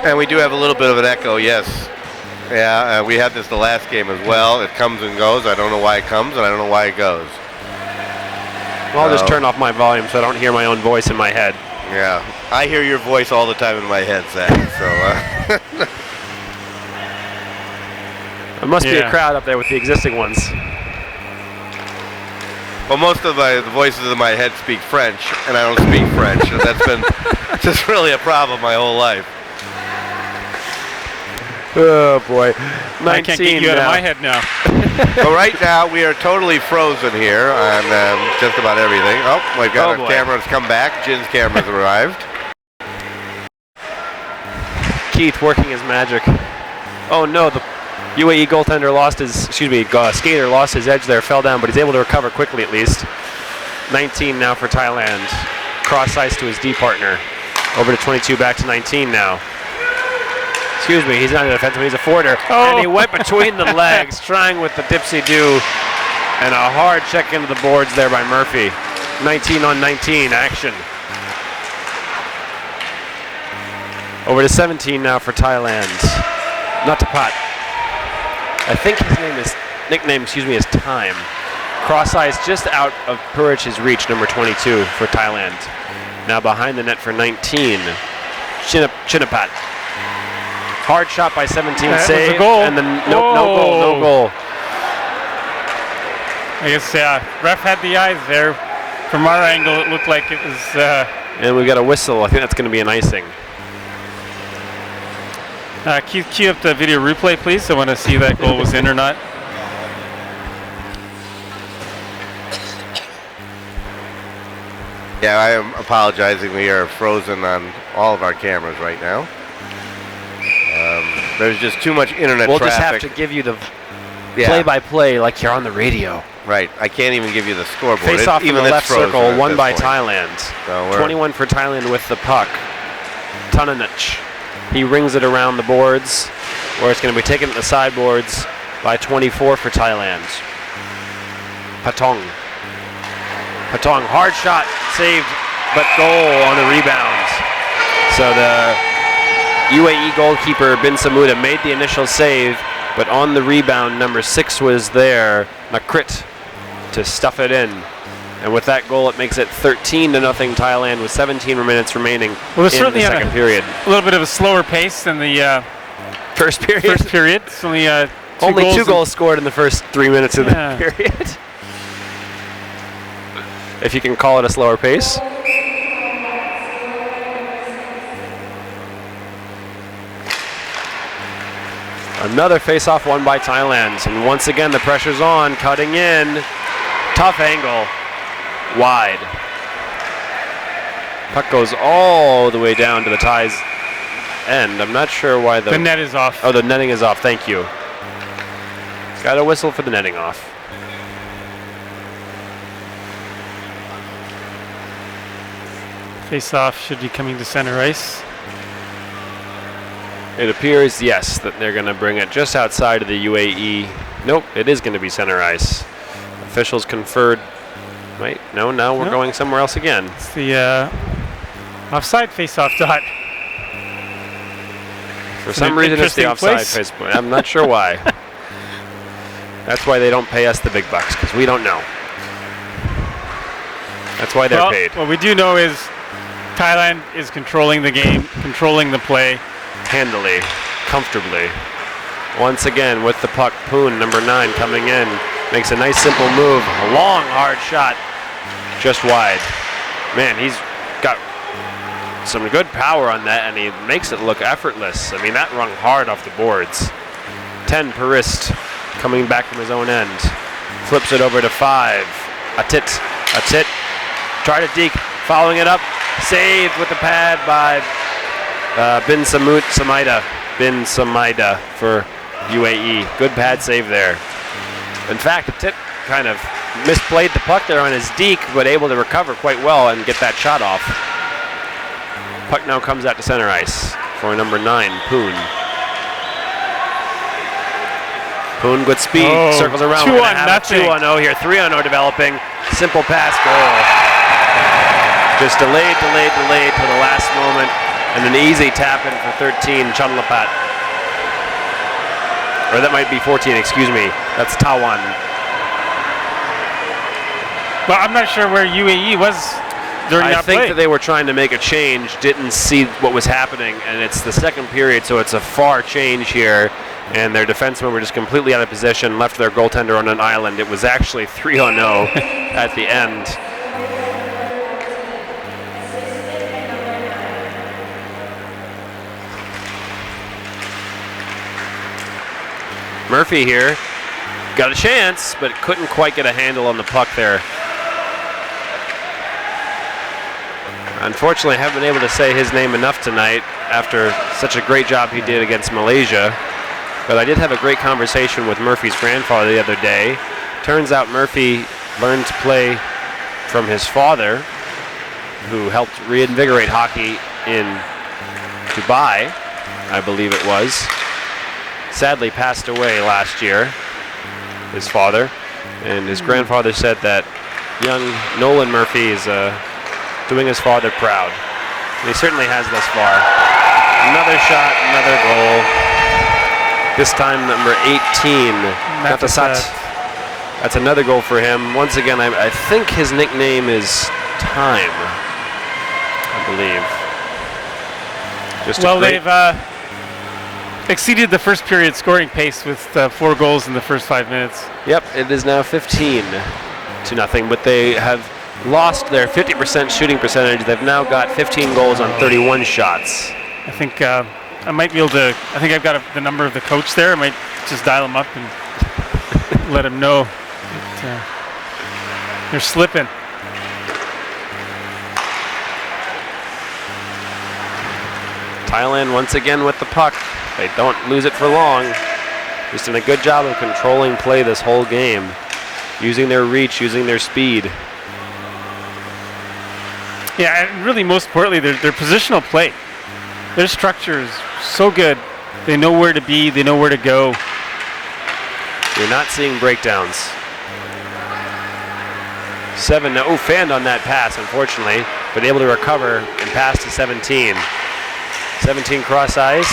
And we do have a little bit of an echo, yes. Yeah, we had this the last game as well. It comes and goes. I don't know why it comes, and I don't know why it goes. Well, I'll just turn off my volume so I don't hear my own voice in my head. Yeah, I hear your voice all the time in my head, Zach. So, There must be a crowd up there with the existing ones. well, most of the voices in my head speak French, and I don't speak French, and that's been just really a problem my whole life. Oh boy. 19 I can't get you out of my head now. So right now we are totally frozen here on just about everything. Oh, we've got our cameras come back. Jin's cameras arrived. Keith working his magic. Oh no, the UAE goaltender lost his, skater lost his edge there, fell down, but he's able to recover quickly at least. 19 now for Thailand. Cross ice to his D partner. Over to 22, back to 19 now. Excuse me, he's not a defenseman, he's a forwarder. Oh. And he went between the legs, trying with the dipsy-do. And a hard check into the boards there by Murphy. 19 on 19 action. Over to 17 now for Thailand. Not to pot. I think his nickname is Time. Cross ice just out of Purich's reach, number 22 for Thailand. Now behind the net for 19. Chinapat. Hard shot by 17, save, goal. And then no goal. I guess ref had the eyes there. From our angle, it looked like it was. And we got a whistle. I think that's going to be an icing. Keith, cue up the video replay, please. I want to see that goal was in or not. Yeah, I am apologizing. We are frozen on all of our cameras right now. There's just too much internet traffic. We'll just have to give you the play-by-play like you're on the radio. Right. I can't even give you the scoreboard. Face off in the left circle, won by point. Thailand. So 21 for Thailand with the puck. Tunanich. He rings it around the boards, where it's going to be taken to the sideboards. by 24 for Thailand. Patong, hard shot, saved, but goal on the rebound. So the UAE goalkeeper Bin Samuda made the initial save, but on the rebound, number 6 was there, Nakrit, to stuff it in. And with that goal, it makes it 13-0 Thailand with 17 minutes remaining in the second period. A little bit of a slower pace than the first period. It's only two goals scored in the first 3 minutes of the period. If you can call it a slower pace. Another face-off won by Thailand. And once again, the pressure's on, cutting in. Tough angle. Wide. Puck goes all the way down to the Thais' end. I'm not sure why the net is off. Oh, the netting is off. Thank you. Got a whistle for the netting off. Face-off should be coming to center ice. It appears, yes, that they're going to bring it just outside of the UAE. Nope, it is going to be center ice. Officials conferred. Wait, no, now we're going somewhere else again. It's the offside face-off dot. For some reason, it's the offside face point. I'm not sure why. That's why they don't pay us the big bucks, because we don't know. That's why they're paid. What we do know is Thailand is controlling the game, controlling the play. Handily, comfortably. Once again with the puck, Poon, number 9, coming in. Makes a nice simple move. A long, hard shot. Just wide. Man, he's got some good power on that, and he makes it look effortless. I mean, that rung hard off the boards. 10 per wrist, coming back from his own end. Flips it over to 5. Atit. Try to deke. Following it up. Saved with the pad by Bin Samaida for UAE. Good pad save there. In fact, Atit kind of misplayed the puck there on his deke, but able to recover quite well and get that shot off. Puck now comes out to center ice for number 9, Poon. Poon, good speed, circles around. 2-0 here, 3-0 developing. Simple pass, goal. Just delayed to the last moment. And an easy tap in for 13, Chunlapat. Or that might be 14, excuse me. That's Tawan. Well, I'm not sure where UAE was during that play. I think that they were trying to make a change, didn't see what was happening, and it's the second period, so it's a far change here. And their defensemen were just completely out of position, left their goaltender on an island. It was actually 3-0 at the end. Murphy here got a chance, but couldn't quite get a handle on the puck there. Unfortunately, I haven't been able to say his name enough tonight after such a great job he did against Malaysia. But I did have a great conversation with Murphy's grandfather the other day. Turns out Murphy learned to play from his father, who helped reinvigorate hockey in Dubai, I believe it was. Sadly passed away last year, his father, and his grandfather said that young Nolan Murphy is doing his father proud. And he certainly has thus far. Another shot, another goal. This time number 18, Natasat. That's another goal for him. Once again, I think his nickname is Time, I believe. They've exceeded the first period scoring pace with 4 goals in the first 5 minutes. Yep, it is now 15-0, but they have lost their 50% shooting percentage. They've now got 15 goals on 31 shots. I think I might be able to, I think I've got the number of the coach there. I might just dial him up and let him know that they're slipping. Thailand once again with the puck. They don't lose it for long. Just done a good job of controlling play this whole game. Using their reach, using their speed. Yeah, and really most importantly, their positional play. Their structure is so good. They know where to be, they know where to go. You're not seeing breakdowns. 7 now. Oh, fanned on that pass, unfortunately, but able to recover and pass to 17. 17 cross ice.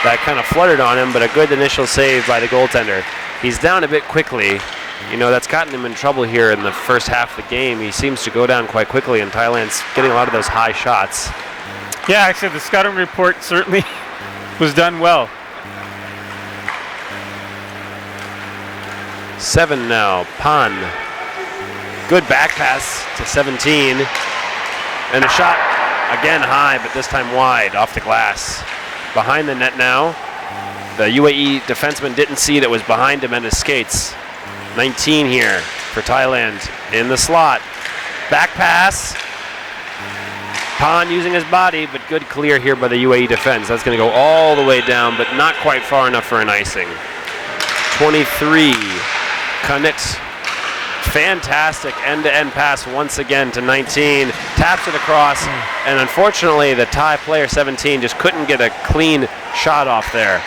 That kind of fluttered on him, but a good initial save by the goaltender. He's down a bit quickly. You know, that's gotten him in trouble here in the first half of the game. He seems to go down quite quickly, and Thailand's getting a lot of those high shots. Yeah, actually, the scouting report certainly was done well. 7 now. Pan. Good back pass to 17. And a shot again high, but this time wide off the glass. Behind the net now. The UAE defenseman didn't see that was behind him at his skates. 19 here for Thailand in the slot. Back pass. Pan using his body, but good clear here by the UAE defense. That's going to go all the way down, but not quite far enough for an icing. 23. Kunitz. Fantastic end-to-end pass once again to 19. Taps it across, and unfortunately the Thai player 17 just couldn't get a clean shot off there.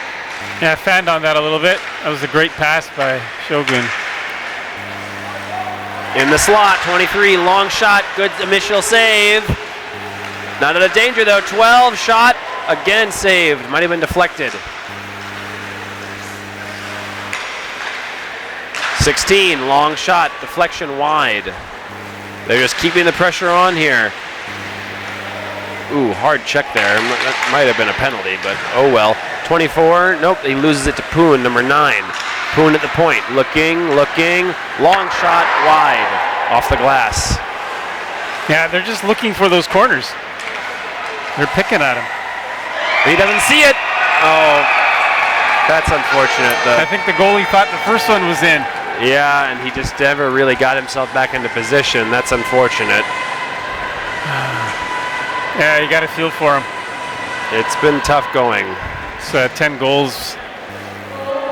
Yeah, fanned on that a little bit. That was a great pass by Shogun. In the slot, 23, long shot, good initial save. Not out of danger though, 12, shot, again saved, might have been deflected. 16, long shot, deflection wide. They're just keeping the pressure on here. Ooh, hard check there. That might have been a penalty, but oh well. 24, nope, he loses it to Poon, number 9. Poon at the point, looking, long shot wide, off the glass. Yeah, they're just looking for those corners. They're picking at him. He doesn't see it. Oh, that's unfortunate. I think the goalie thought the first one was in. Yeah, and he just never really got himself back into position. That's unfortunate. Yeah, you got to feel for him. It's been tough going. It's 10 goals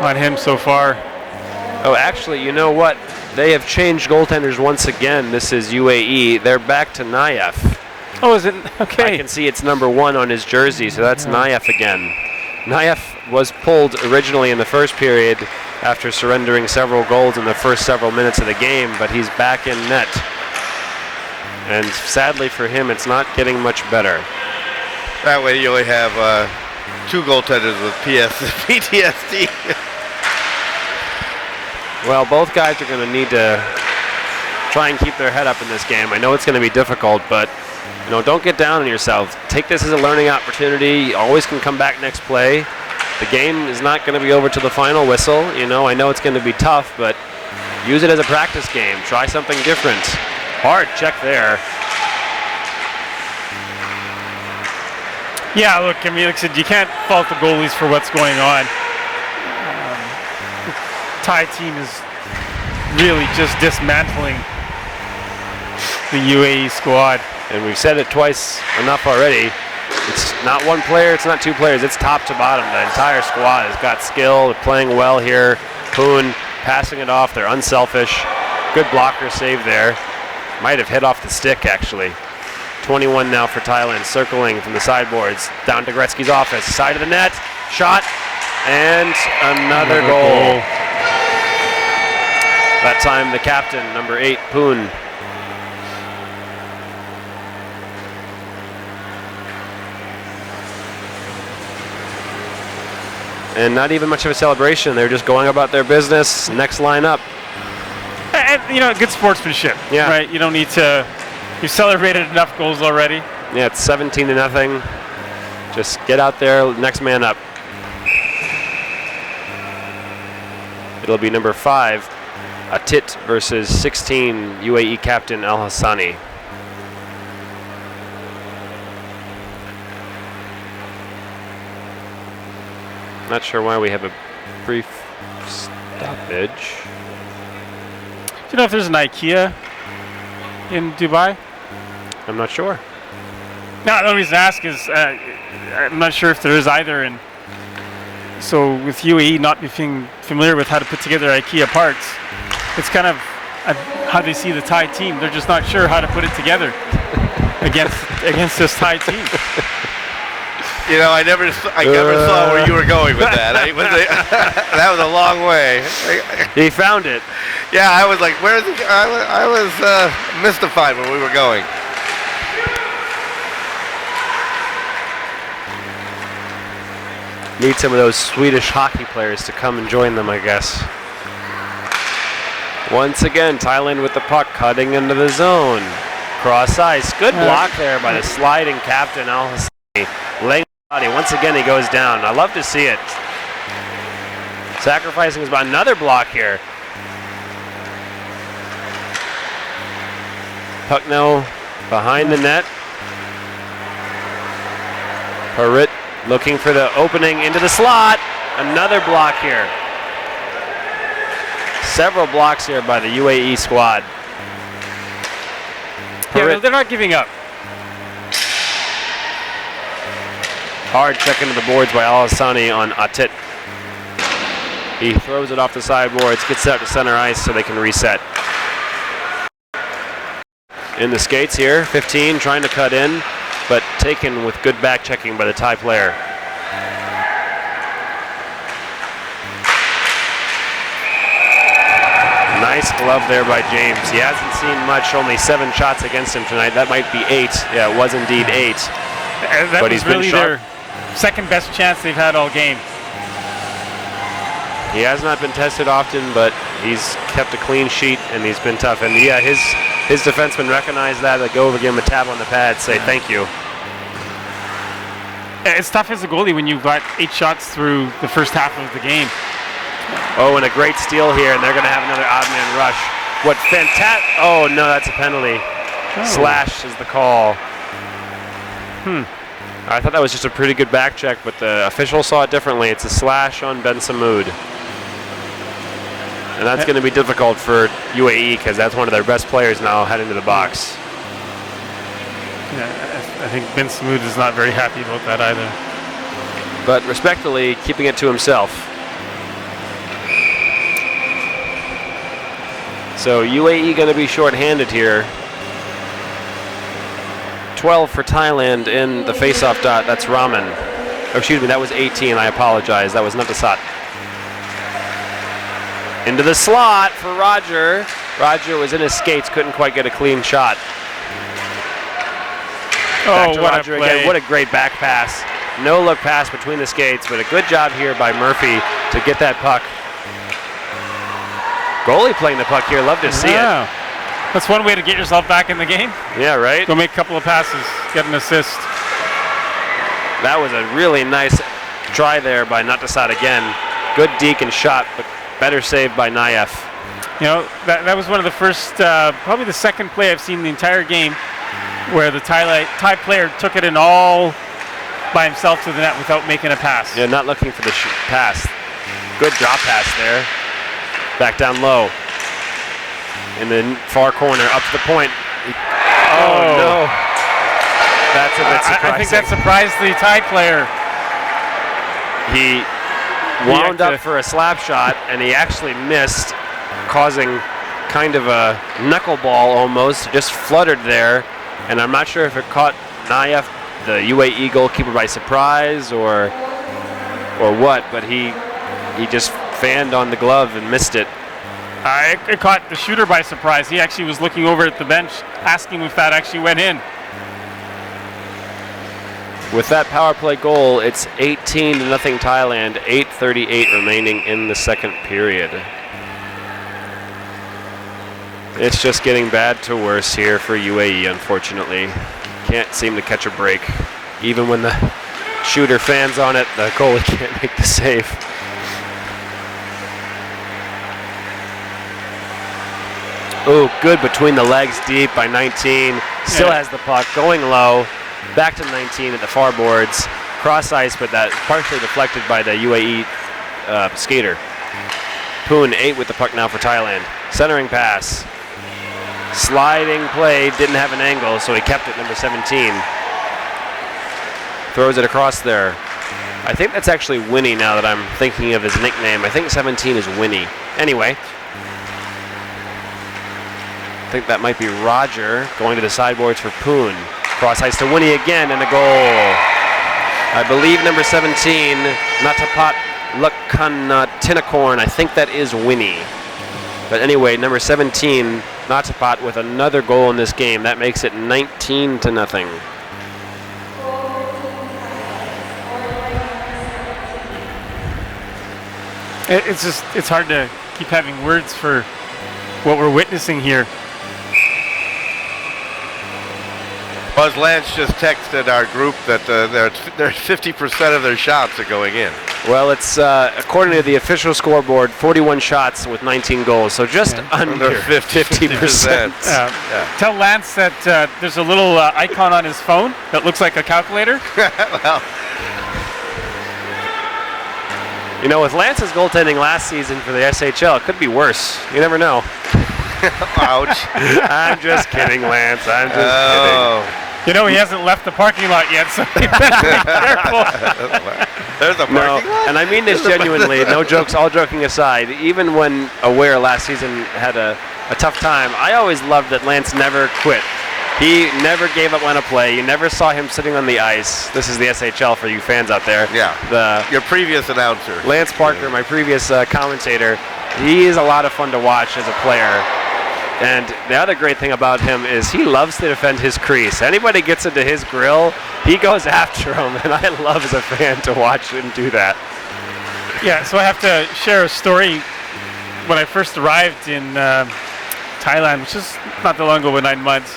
on him so far. Oh, actually, you know what? They have changed goaltenders once again. This is UAE. They're back to Naif. Oh, is it? Okay. I can see it's number 1 on his jersey, so that's Naif again. Naif was pulled originally in the first period after surrendering several goals in the first several minutes of the game, but he's back in net. And sadly for him, it's not getting much better. That way you only have 2 goaltenders with PTSD. Well, both guys are going to need to try and keep their head up in this game. I know it's going to be difficult, but you know, don't get down on yourself. Take this as a learning opportunity. You always can come back next play. The game is not going to be over till the final whistle. You know, I know it's going to be tough, but use it as a practice game. Try something different. Hard check there. Yeah, look, I mean, like I said, you can't fault the goalies for what's going on. The Thai team is really just dismantling the UAE squad. And we've said it twice enough already. It's not one player, it's not 2 players, it's top to bottom. The entire squad has got skill, they're playing well here. Poon passing it off, they're unselfish. Good blocker save there. Might have hit off the stick, actually. 21 now for Thailand, circling from the sideboards. Down to Gretzky's office, side of the net, shot, and another goal. That time the captain, number 8, Poon. And not even much of a celebration. They're just going about their business. Next line up. And, you know, good sportsmanship. Yeah. Right? You don't need to. You've celebrated enough goals already. Yeah, it's 17-0. Just get out there. Next man up. It'll be number 5, Atit versus 16, UAE captain Al Hassani. Not sure why we have a brief stoppage. Do you know if there's an IKEA in Dubai? I'm not sure. No, the only reason I ask is I'm not sure if there is either. And so with UAE not being familiar with how to put together IKEA parts, it's kind of how they see the Thai team. They're just not sure how to put it together against this Thai team. You know, I never saw where you were going with that. That was a long way. He found it. Yeah, I was like, where is he? I was mystified where we were going. Need some of those Swedish hockey players to come and join them, I guess. Once again, Thailand with the puck, cutting into the zone. Cross ice. Good block there by the sliding captain, Al-Hassani. Once again, he goes down. I love to see it. Sacrificing is about another block here. Puck now behind the net. Parit looking for the opening into the slot. Another block here. Several blocks here by the UAE squad. Yeah, they're not giving up. Hard check into the boards by Al-Hassani on Atit. He throws it off the sideboards, gets it out to center ice so they can reset. In the skates here, 15 trying to cut in, but taken with good back checking by the Thai player. Nice glove there by James. He hasn't seen much, only 7 shots against him tonight. That might be 8. Yeah, it was indeed 8. That but was he's really been their second best chance they've had all game. He has not been tested often, but he's kept a clean sheet and he's been tough. And yeah, his defensemen recognize that. They go over, give him a tap on the pad, say thank you. It's tough as a goalie when you've got 8 shots through the first half of the game. Oh, and a great steal here, and they're going to have another odd man rush. What fantastic! Oh no, that's a penalty. Slash is the call. I thought that was just a pretty good back check, but the official saw it differently. It's a slash on Ben Samoud. And that's going to be difficult for UAE because that's one of their best players now heading to the box. Yeah, I think Ben Samoud is not very happy about that either. But respectfully, keeping it to himself. So UAE going to be shorthanded here. 12 for Thailand in the face-off dot. That's Rahman. Oh, excuse me, that was 18. I apologize. That was Natasat. Into the slot for Roger. Roger was in his skates, couldn't quite get a clean shot. Back to what Roger a play. again. What a great back pass. No look pass between the skates, but a good job here by Murphy to get that puck. Goalie playing the puck here. Love to see it. That's one way to get yourself back in the game. Yeah, right? Go make a couple of passes, get an assist. That was a really nice try there by Natasat again. Good deke and shot, but better saved by Naif. You know, that was one of the first, probably the second play I've seen the entire game where the Thai player took it in all by himself to the net without making a pass. Yeah, not looking for the pass. Good drop pass there. Back down low. In the far corner, up to the point. Oh no. That's a bit surprising. I think that surprised the Thai player. He wound up for a slap shot, and he actually missed, causing kind of a knuckleball almost. Just fluttered there, and I'm not sure if it caught Naif, the UAE goalkeeper, by surprise or what, but he just fanned on the glove and missed it. It caught the shooter by surprise. He actually was looking over at the bench, asking if that actually went in. With that power play goal, it's 18-0 Thailand, 8:38 remaining in the second period. It's just getting bad to worse here for UAE, unfortunately. Can't seem to catch a break. Even when the shooter fans on it, the goalie can't make the save. Oh, good between the legs, deep by 19. Still has the puck, going low. Back to 19 at the far boards. Cross ice, but that partially deflected by the UAE skater. Poon 8 with the puck now for Thailand. Centering pass. Sliding play, didn't have an angle, so he kept it, number 17. Throws it across there. I think that's actually Winnie now that I'm thinking of his nickname. I think 17 is Winnie. Anyway. I think that might be Roger going to the sideboards for Poon. Cross ice to Winnie again, and a goal. I believe number 17, Natapat Tinakorn, I think that is Winnie. But anyway, number 17, Natapat with another goal in this game. That makes it 19-0. It's hard to keep having words for what we're witnessing here. Buzz Lance just texted our group that there's 50% of their shots are going in. Well, it's according to the official scoreboard, 41 shots with 19 goals, so just under 50%. Tell Lance that there's a little icon on his phone that looks like a calculator. Well, you know, with Lance's goaltending last season for the SHL, it could be worse. You never know. ouch. I'm just kidding, Lance. I'm just kidding. You know, he hasn't left the parking lot yet, so you better be careful. There's a parking lot? And I mean this genuinely, no jokes, all joking aside. Even when Aware last season had a tough time, I always loved that Lance never quit. He never gave up on a play. You never saw him sitting on the ice. This is the SHL for you fans out there. Yeah, your previous announcer. Lance Parker, my previous commentator, he is a lot of fun to watch as a player. And the other great thing about him is he loves to defend his crease. Anybody gets into his grill, he goes after him, and I love as a fan to watch him do that. Yeah, so I have to share a story. When I first arrived in Thailand, which is not that long ago, but 9 months,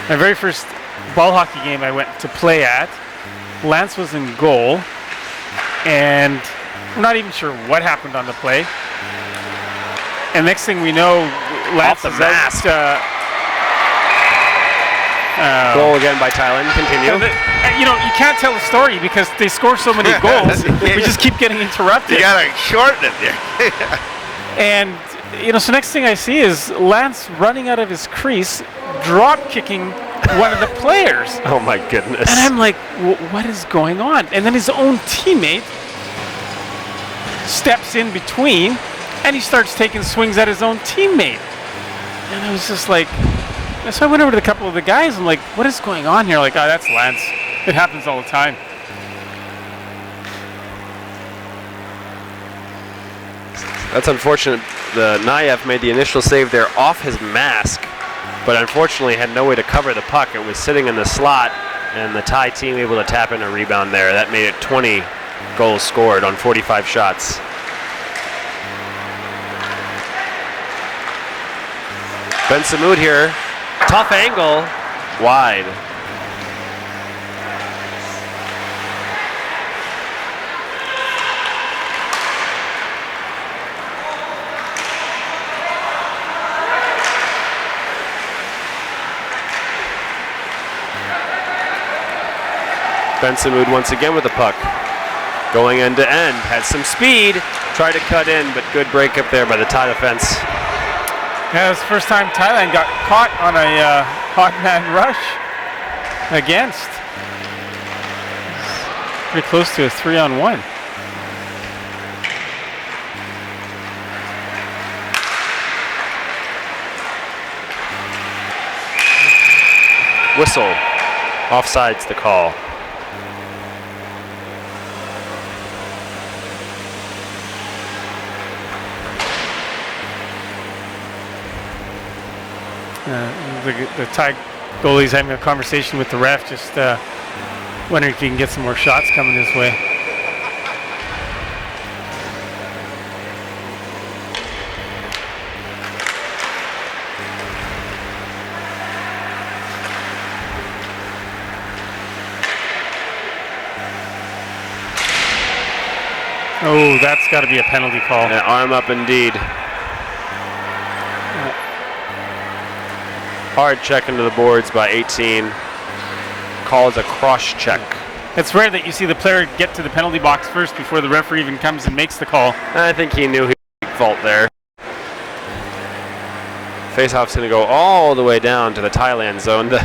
my very first ball hockey game I went to play at, Lance was in goal, and I'm not even sure what happened on the play. And next thing we know, Lance Off the is mask. Goal again by Thailand. Continue. You know, you can't tell a story because they score so many goals. We just keep getting interrupted. You gotta shorten it there. And you know, so next thing I see is Lance running out of his crease, drop kicking one of the players. Oh my goodness. And I'm like, what is going on? And then his own teammate steps in between, and he starts taking swings at his own teammate. And I was just like, so I went over to a couple of the guys. I'm like, what is going on here? Like, oh, that's Lance. It happens all the time. That's unfortunate. The Nayev made the initial save there off his mask, but unfortunately had no way to cover the puck. It was sitting in the slot, and the Thai team able to tap in a rebound there. That made it 20 goals scored on 45 shots. Ben Samud here. Tough angle. Wide. Ben Samud once again with the puck. Going end to end. Has some speed. Tried to cut in, but good break up there by the Thai defense. Yeah, it was the first time Thailand got caught on a hot man rush against. Pretty close to a 3-on-1. Whistle. Offside's the call. The Thai goalie's having a conversation with the ref, just wondering if he can get some more shots coming his way. Oh, that's got to be a penalty call. Yeah, arm up indeed. Hard check into the boards by 18. Calls a cross check. It's rare that you see the player get to the penalty box first before the referee even comes and makes the call. I think he knew he was at fault there. Faceoff's going to go all the way down to the Thailand zone. The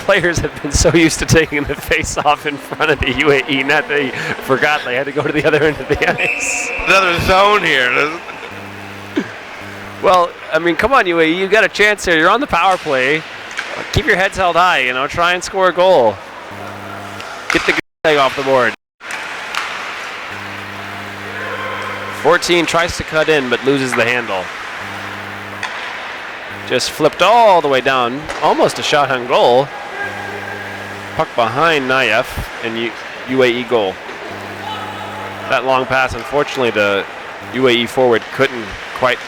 players have been so used to taking the face-off in front of the UAE net, they forgot they had to go to the other end of the ice. Another zone here. Well, I mean, come on, UAE, you got a chance here. You're on the power play. Keep your heads held high, you know, try and score a goal. Get the off the board. 14 tries to cut in, but loses the handle. Just flipped all the way down, almost a shot on goal. Puck behind Naif and UAE goal. That long pass, unfortunately, the UAE forward couldn't quite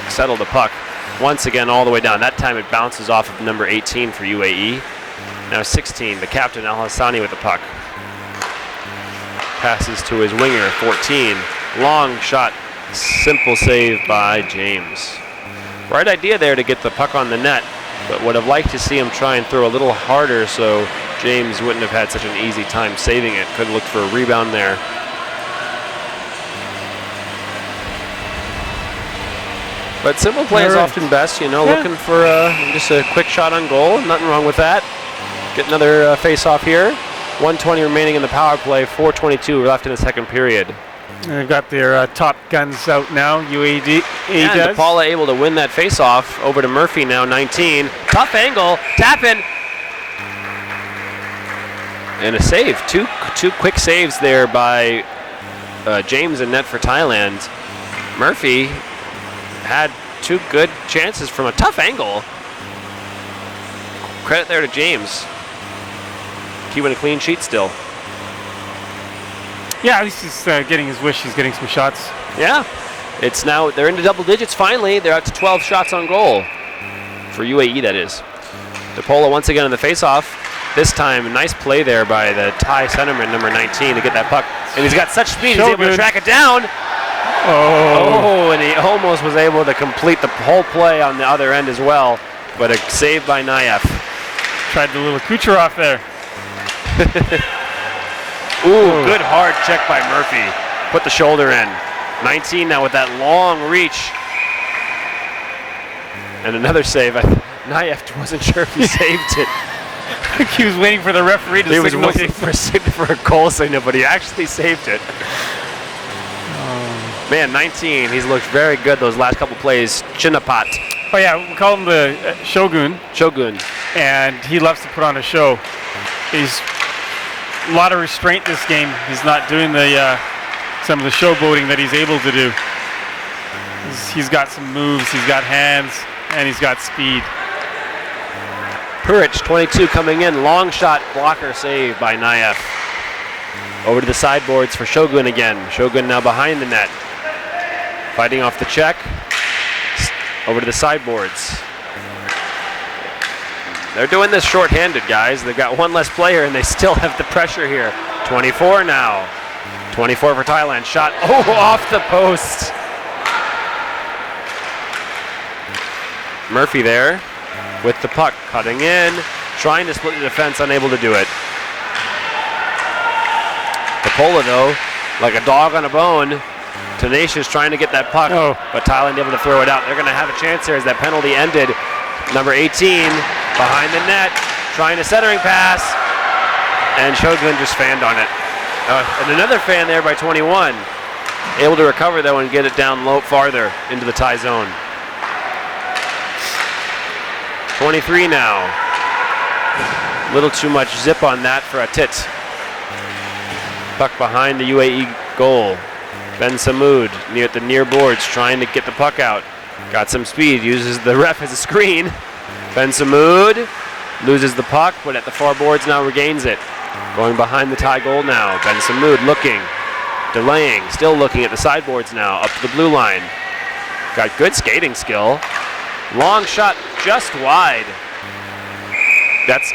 settle the puck. Once again, all the way down. That time it bounces off of number 18 for UAE. Now 16, the captain Al Hassani with the puck. Passes to his winger, 14. Long shot, simple save by James. Right idea there to get the puck on the net, but would have liked to see him try and throw a little harder so James wouldn't have had such an easy time saving it. Could have looked for a rebound there. But simple play is often best, you know, looking for just a quick shot on goal. Nothing wrong with that. Get another face-off here. 1:20 remaining in the power play, 4:22 left in the second period. And they've got their top guns out now, UAD. And DePaula able to win that face-off. Over to Murphy now, 19. Tough angle, tap in. And a save. Two quick saves there by James and net for Thailand. Murphy had two good chances from a tough angle. Credit there to James. Keeping a clean sheet still. Yeah, at least he's getting his wish. He's getting some shots. Yeah. It's now, they're into double digits finally. They're up to 12 shots on goal. For UAE, that is. DePaula once again in the face-off. This time, a nice play there by the Thai centerman, number 19, to get that puck. And he's got such speed, he's able to track it down. Oh, and he almost was able to complete the whole play on the other end as well. But a save by Naif. Tried the little Kucherov there. Ooh, good hard check by Murphy. Put the shoulder in. 19 now with that long reach. And another save. Naif wasn't sure if he saved it. He was waiting for the referee to signal. He was waiting for a goal signal, but he actually saved it. Man, 19, he's looked very good those last couple plays. Chinapat. Oh yeah, we call him the Shogun. Shogun. And he loves to put on a show. He's a lot of restraint this game. He's not doing the some of the showboating that he's able to do. He's got some moves, he's got hands, and he's got speed. Puric, 22, coming in. Long shot, blocker save by Naif. Over to the sideboards for Shogun again. Shogun now behind the net. Fighting off the check. Over to the sideboards. They're doing this short-handed, guys. They've got one less player, and they still have the pressure here. 24 now. 24 for Thailand. Shot, off the post. Murphy there with the puck, cutting in, trying to split the defense, unable to do it. DePaula, though, like a dog on a bone, tenacious, trying to get that puck, but Thailand able to throw it out. They're going to have a chance there as that penalty ended. Number 18 behind the net, trying a centering pass, and Shogun just fanned on it. And another fan there by 21. Able to recover, though, and get it down low farther into the Thai zone. 23 now. Little too much zip on that for a tit. Puck behind the UAE goal. Ben Samoud near the near boards, trying to get the puck out. Got some speed, uses the ref as a screen. Ben Samoud loses the puck, but at the far boards now regains it. Going behind the Thai goal now. Ben Samoud looking, delaying, still looking at the sideboards now, up to the blue line. Got good skating skill. Long shot just wide. That's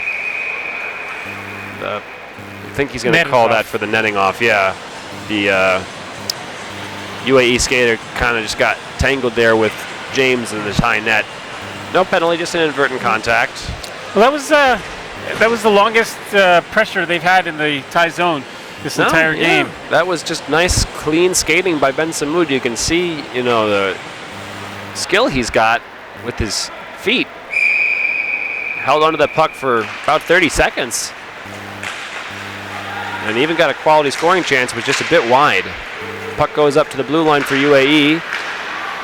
I think he's going to call that for the netting off. Yeah, the UAE skater kind of just got tangled there with James in the Thai net. No penalty, just an inadvertent contact. Well, that was the longest pressure they've had in the Thai zone this entire game. That was just nice, clean skating by Ben Samoud. You can see, you know, the skill he's got with his feet. Held onto that puck for about 30 seconds. And even got a quality scoring chance, was just a bit wide. Puck goes up to the blue line for UAE.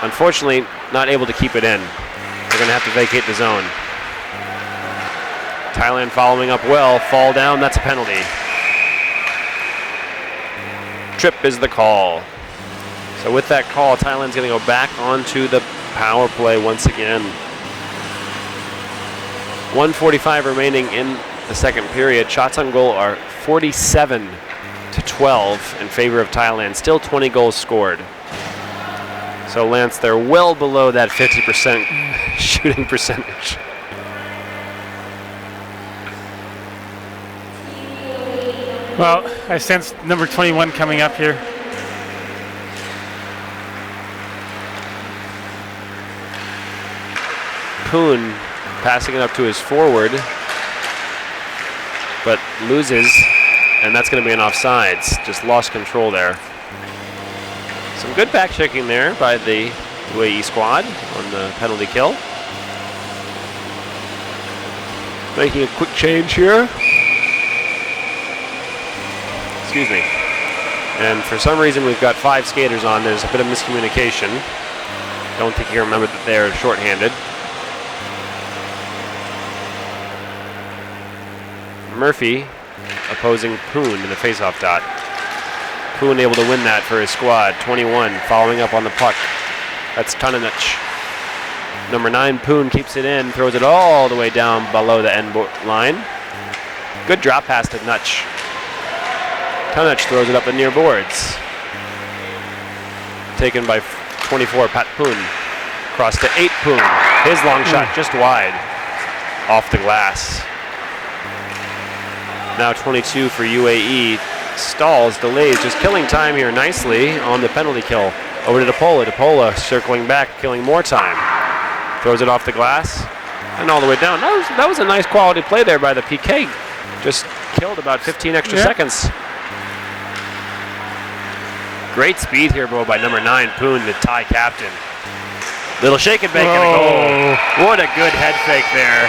Unfortunately, not able to keep it in. They're going to have to vacate the zone. Thailand following up well. Fall down, that's a penalty. Trip is the call. So with that call, Thailand's going to go back onto the power play once again. 1:45 remaining in the second period. Shots on goal are 47-12 in favor of Thailand. Still 20 goals scored. So Lance, they're well below that 50% shooting percentage. Well, I sense number 21 coming up here. Poon passing it up to his forward, but loses, and that's going to be an offsides. Just lost control there. Some good back checking there by the UAE squad on the penalty kill. Making a quick change here. Excuse me. And for some reason we've got 5 skaters on. There's a bit of miscommunication. Don't think you remember that they're shorthanded. Murphy opposing Poon in the faceoff dot. Poon able to win that for his squad. 21 following up on the puck. That's Tunanich. Number 9 Poon keeps it in, throws it all the way down below the end line. Good drop pass to Nutch. Tunanich throws it up the near boards. Taken by 24 Pat Poon. Cross to 8 Poon. His long shot just wide. Off the glass. Now 22 for UAE. Stalls, delays, just killing time here nicely on the penalty kill. Over to DePola. DePola circling back, killing more time. Throws it off the glass and all the way down. That was a nice quality play there by the PK. Just killed about 15 extra seconds. Great speed here, bro, by number 9 Poon, the Thai captain. Little shake and bake and a goal. What a good head fake there.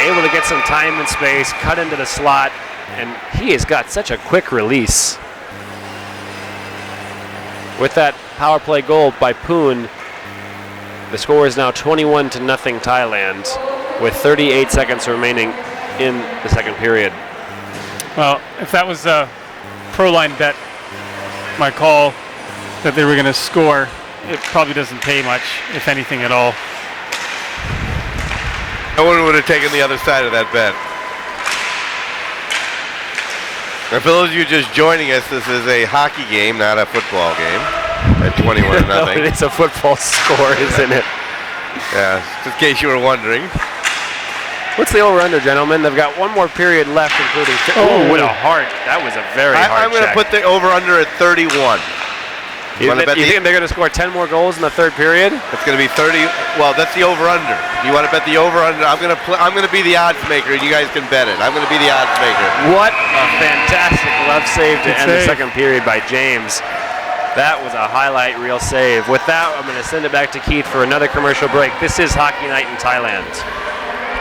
Able to get some time and space, cut into the slot. And he has got such a quick release. With that power play goal by Poon, the score is now 21-0 Thailand, with 38 seconds remaining in the second period. Well, if that was a pro line bet, my call that they were going to score, it probably doesn't pay much, if anything at all. No one would have taken the other side of that bet. And for those of you just joining us, this is a hockey game, not a football game. At 21-0. No, it is a football score, isn't it? Yeah, just in case you were wondering. What's the over-under, gentlemen? They've got one more period left, including... Oh, with a heart. That was a very hard I'm going to put the over-under at 31. You think they're going to score 10 more goals in the third period? It's going to be 30. Well, that's the over/under. You want to bet the over/under? I'm going to be the odds maker, and you guys can bet it. I'm going to be the odds maker. What a fantastic glove save to end the second period by James. That was a highlight reel save. With that, I'm going to send it back to Keith for another commercial break. This is Hockey Night in Thailand.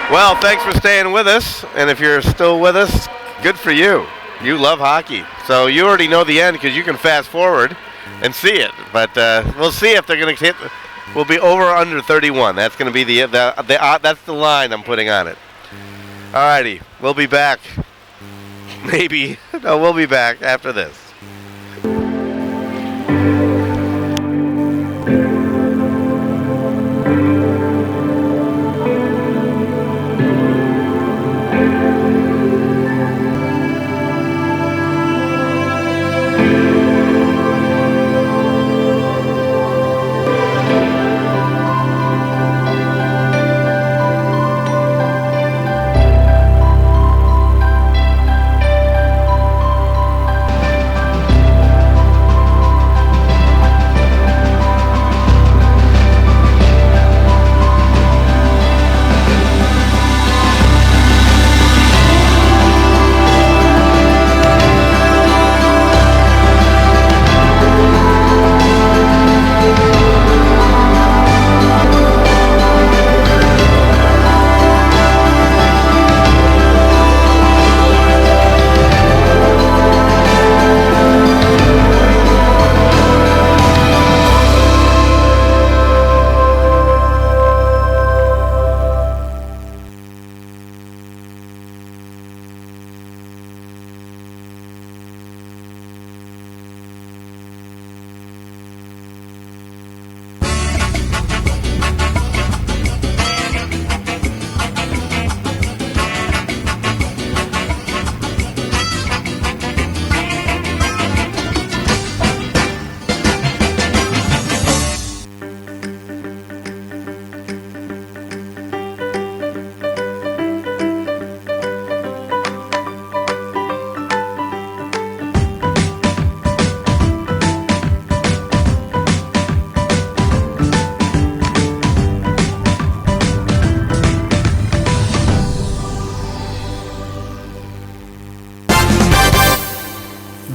Well, thanks for staying with us, and if you're still with us, good for you. You love hockey, so you already know the end because you can fast forward and see it, but we'll see if they're going to hit. We'll be over or under 31. That's going to be that's the line I'm putting on it. Alrighty, we'll be back. Maybe. No, we'll be back after this.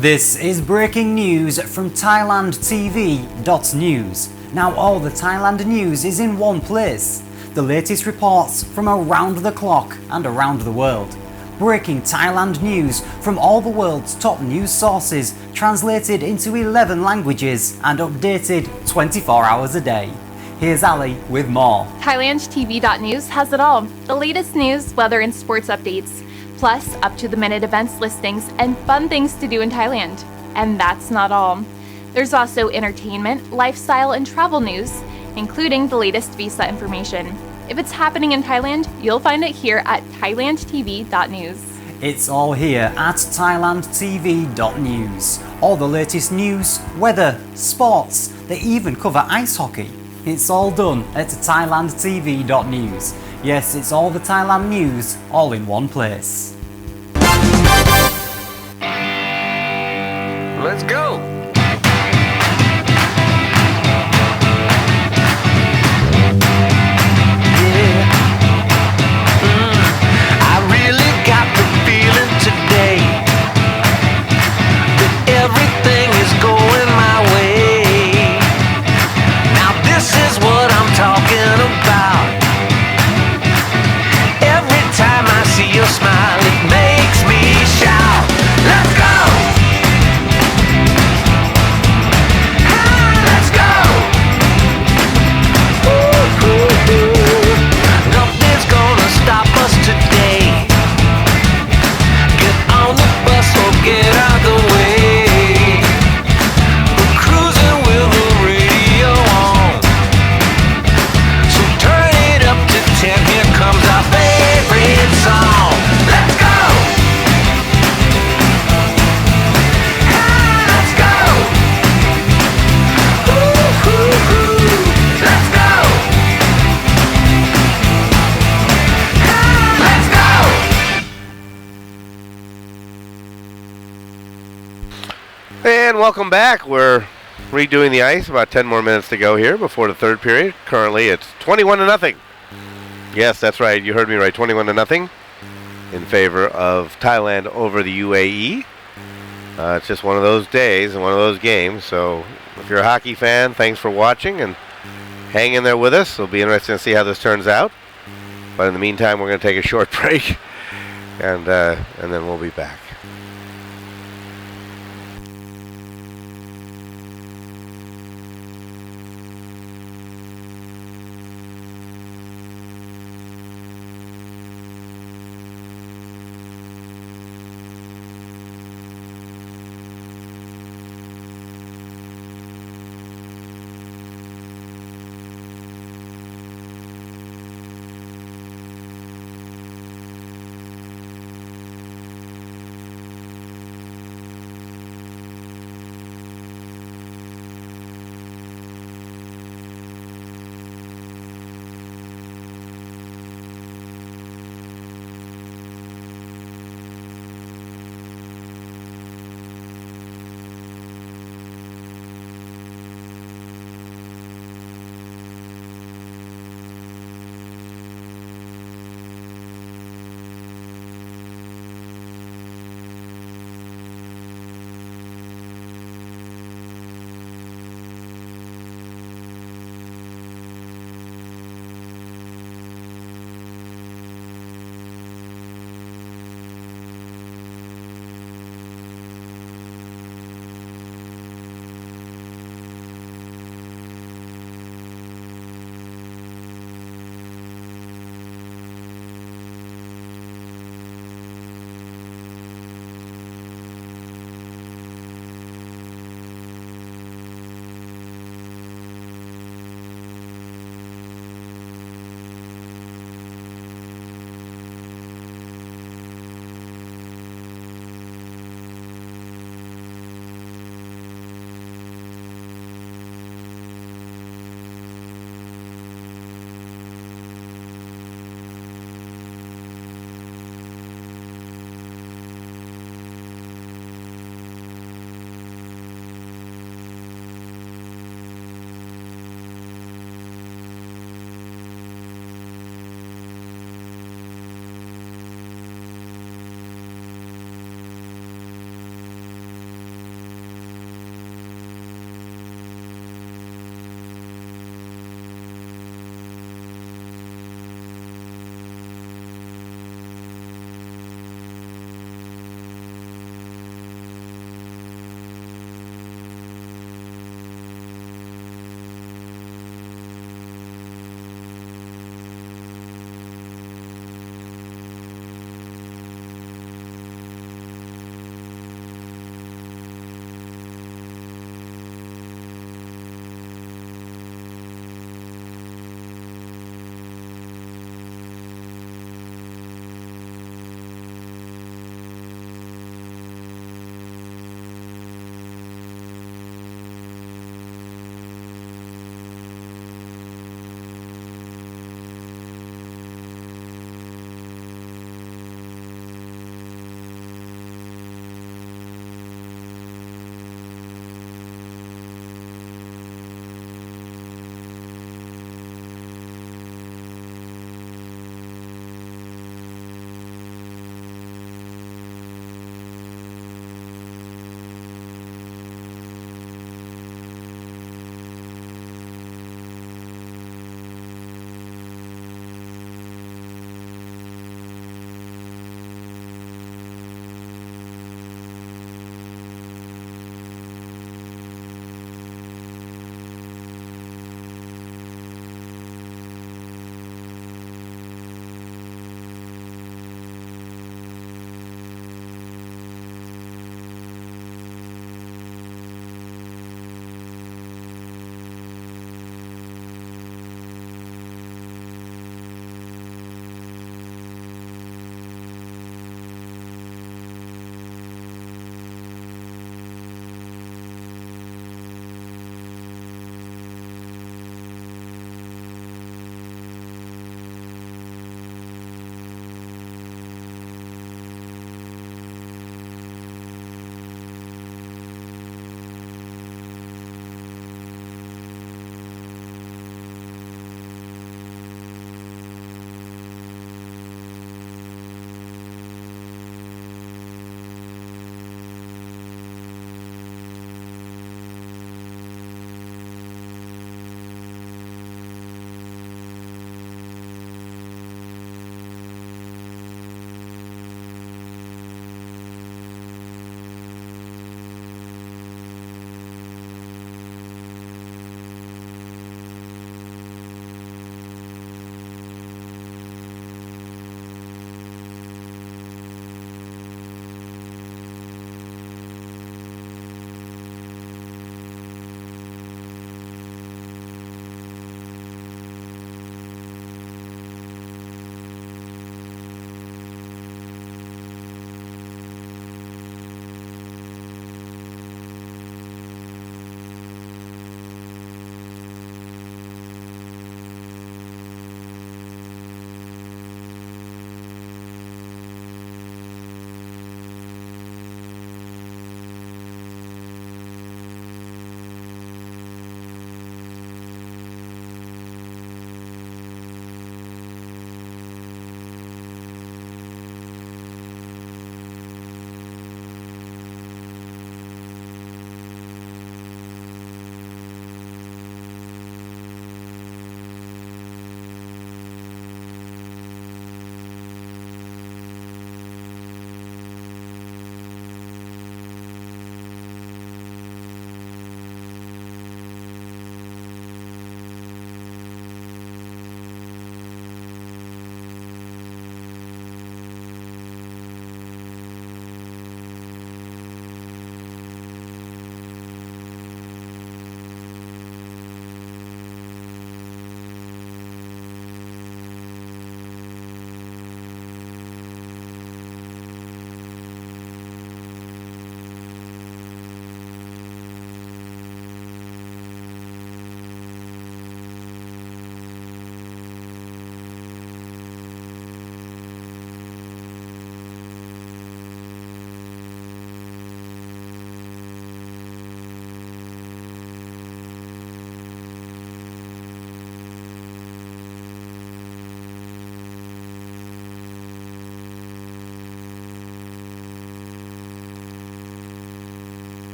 This is breaking news from ThailandTV.news. Now all the Thailand news is in one place. The latest reports from around the clock and around the world. Breaking Thailand news from all the world's top news sources, translated into 11 languages and updated 24 hours a day. Here's Ali with more. ThailandTV.news has it all. The latest news, weather and sports updates, plus up-to-the-minute events listings and fun things to do in Thailand. And that's not all. There's also entertainment, lifestyle, and travel news, including the latest visa information. If it's happening in Thailand, you'll find it here at ThailandTV.news. It's all here at ThailandTV.news. All the latest news, weather, sports, they even cover ice hockey. It's all done at ThailandTV.news. Yes, it's all the Thailand news, all in one place. Let's go. I really got the feeling today that everything is going my way. Now this is what I'm talking about. Every time I see your smile, it makes me shout. Let's go! Let's go! Nothing's gonna stop us today. Get on the bus or get out the way. We're cruising with the radio on. So turn it up to 10. Here comes our favorite song. Let's go! Let's go! Let's go! Let's go! And welcome back. We're redoing the ice. About 10 more minutes to go here before the third period. Currently, it's 21-0. Yes, that's right. You heard me right. 21-0 in favor of Thailand over the UAE. It's just one of those days and one of those games. So if you're a hockey fan, thanks for watching and hang in there with us. It'll be interesting to see how this turns out. But in the meantime, we're going to take a short break, and then we'll be back.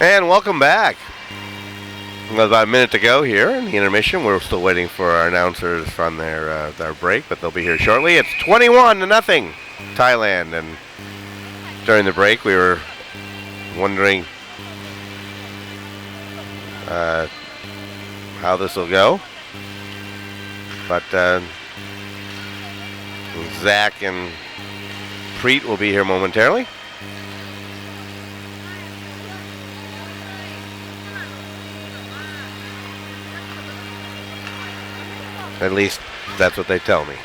And welcome back. About a minute to go here in the intermission. We're still waiting for our announcers from their break, but they'll be here shortly. It's 21-0, Thailand. And during the break, we were wondering how this will go. But Zach and Preet will be here momentarily. At least that's what they tell me.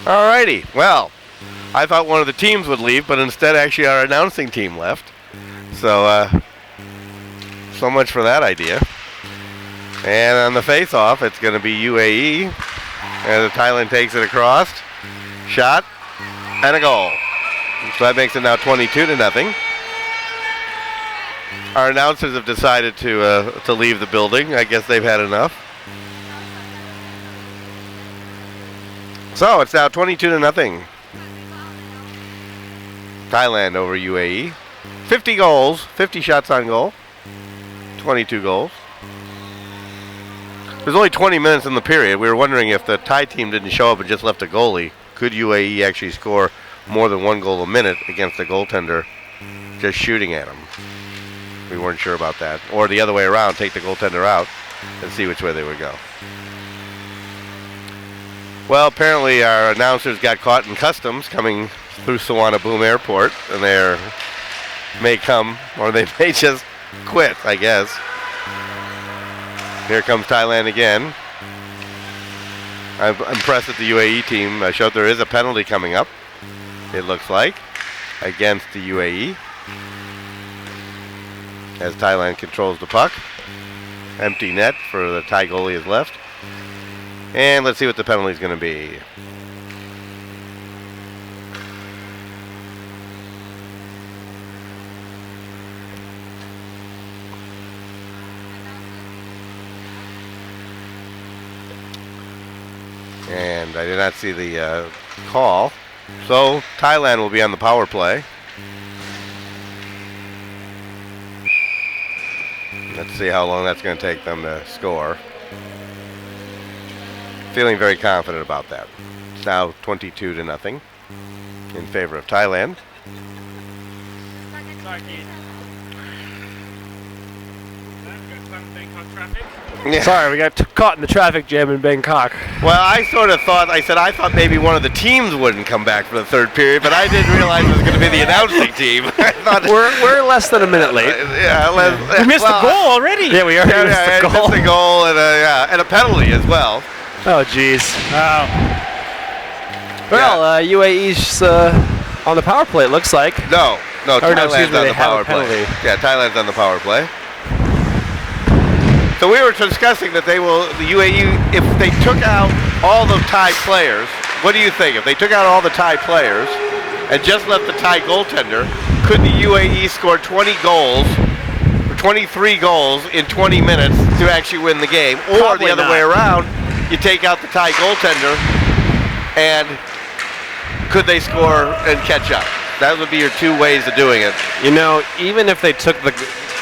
Alrighty, well, I thought one of the teams would leave, but instead actually our announcing team left. So, so much for that idea. And on the face-off, it's going to be UAE. And Thailand takes it across. Shot. And a goal. So that makes it now 22-0. Our announcers have decided to leave the building. I guess they've had enough. So it's now 22-0. Thailand over UAE. 50 goals, 50 shots on goal, 22 goals. There's only 20 minutes in the period. We were wondering if the Thai team didn't show up and just left a goalie, could UAE actually score more than 1 goal a minute against the goaltender just shooting at him? We weren't sure about that. Or the other way around, take the goaltender out and see which way they would go. Well, apparently our announcers got caught in customs coming through Suvarnabhumi Airport, and they may come, or they may just quit, I guess. Here comes Thailand again. I'm impressed that the UAE team showed there is a penalty coming up, it looks like, against the UAE, as Thailand controls the puck. Empty net for the Thai goalie is left. And let's see what the penalty is going to be. And I did not see the call. So Thailand will be on the power play. Let's see how long that's going to take them to score. Feeling very confident about that. It's now 22-0 in favor of Thailand. Yeah. Sorry, we got caught in the traffic jam in Bangkok. Well, I thought maybe one of the teams wouldn't come back for the third period, but I didn't realize it was going to be the announcing team. I thought we're less than a minute late. We missed the goal already. Yeah, we already missed the goal. Missed the goal and a penalty as well. Oh, jeez. Wow. Well, UAE's on the power play, it looks like. No, Thailand's on the power play. Yeah, Thailand's on the power play. So we were discussing that the UAE, if they took out all the Thai players, what do you think? If they took out all the Thai players and just left the Thai goaltender, could the UAE score 20 goals, or 23 goals in 20 minutes to actually win the game? Or Probably the other not. way around, you take out the Thai goaltender, and could they score and catch up? That would be your two ways of doing it. You know, even if they took the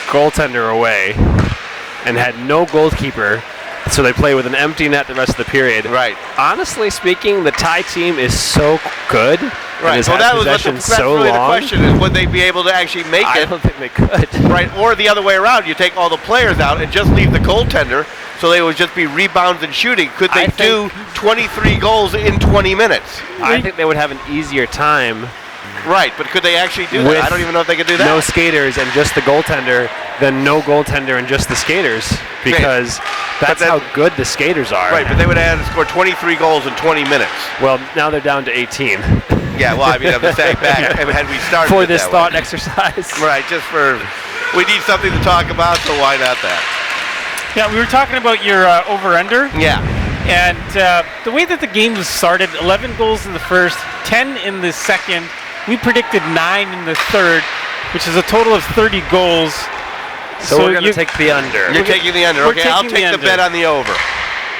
goaltender away and had no goalkeeper, so they play with an empty net the rest of the period. Right. Honestly speaking, the Thai team is so good. Right. And Well, that was that's really the long. question: is would they be able to actually make I it? don't think they could. Right. Or the other way around: you take all the players out and just leave the goaltender, so they would just be rebounds and shooting. Could they do 23 goals in 20 minutes? I think they would have an easier time. Right, but could they actually do that? With I don't even know if they could do that. No skaters and just the goaltender than no goaltender and just the skaters, because that's how good the skaters are. Right, but they would have to score 23 goals in 20 minutes. Well, now they're down to 18. Yeah, well, I mean, I'm just saying back had we started for it this that thought way. exercise. Right, we need something to talk about, so why not that? Yeah, we were talking about your over-under. Yeah. And the way that the game was started, 11 goals in the first, 10 in the second. We predicted 9 in the third, which is a total of 30 goals. So we're going to take the under. You're taking the under. Okay, I'll take the bet on the over.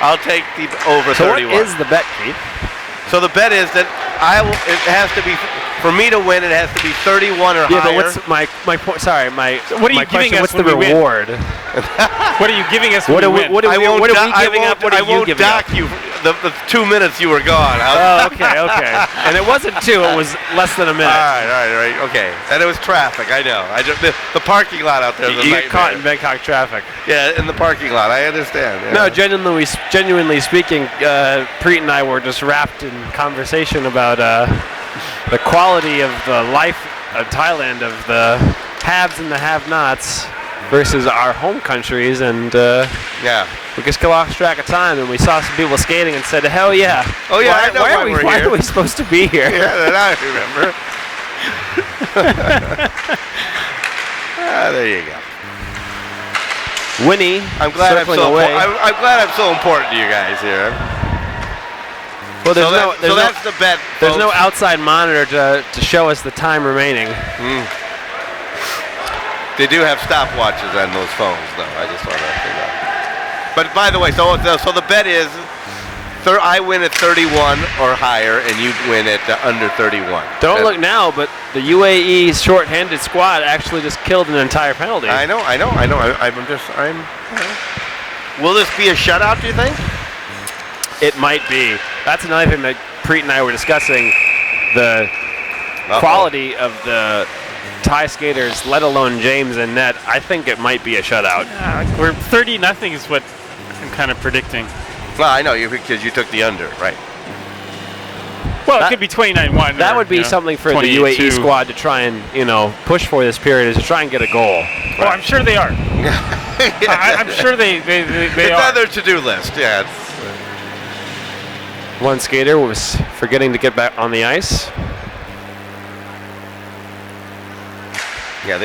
I'll take the over 31. So what is the bet, Keith? So the bet is that it has to be, for me to win, it has to be 31 or higher. Yeah, but what's my point? Sorry, my what are you question, giving us what's the when we win? reward? What are you giving us What when are we win? what are we giving up? What I are you won't giving up? dock you the 2 minutes you were gone. Oh, okay. And it wasn't 2, it was less than a minute. All right, okay. And it was traffic, I know. The parking lot out there is a You nightmare. get caught in Bangkok traffic. Yeah, in the parking lot, I understand. Yeah. No, genuinely speaking, Preet and I were just wrapped in conversation about the quality of the life of Thailand, of the haves and the have-nots versus our home countries, and Yeah. we just lost track of time, and we saw some people skating and said, hell yeah. Oh, yeah, I know why we're why here. are we supposed to be here? Yeah, that I remember. There you go. Winnie, I'm glad I'm circling so away. I'm glad I'm so important to you guys here. Well, So that's the bet. there's no folks. outside monitor to show us the time remaining. They do have stopwatches on those phones, though. I just want to say that. But by the way, so the bet is I win at 31 or higher, and you win at under 31. Don't look now, but the UAE short-handed squad actually just killed an entire penalty. I know. Will this be a shutout, do you think? It might be. That's another thing that Preet and I were discussing, the quality of the Thai skaters, let alone James and net. I think it might be a shutout. We're 30-0 is what I'm kind of predicting. Well, I know because you took the under, right? Well, it could be 29-1. That would be something for the UAE squad to try and, push for this period, is to try and get a goal. Oh, I'm sure they are. I'm sure they It's are. on their to-do list, yeah. One skater was forgetting to get back on the ice. Yeah,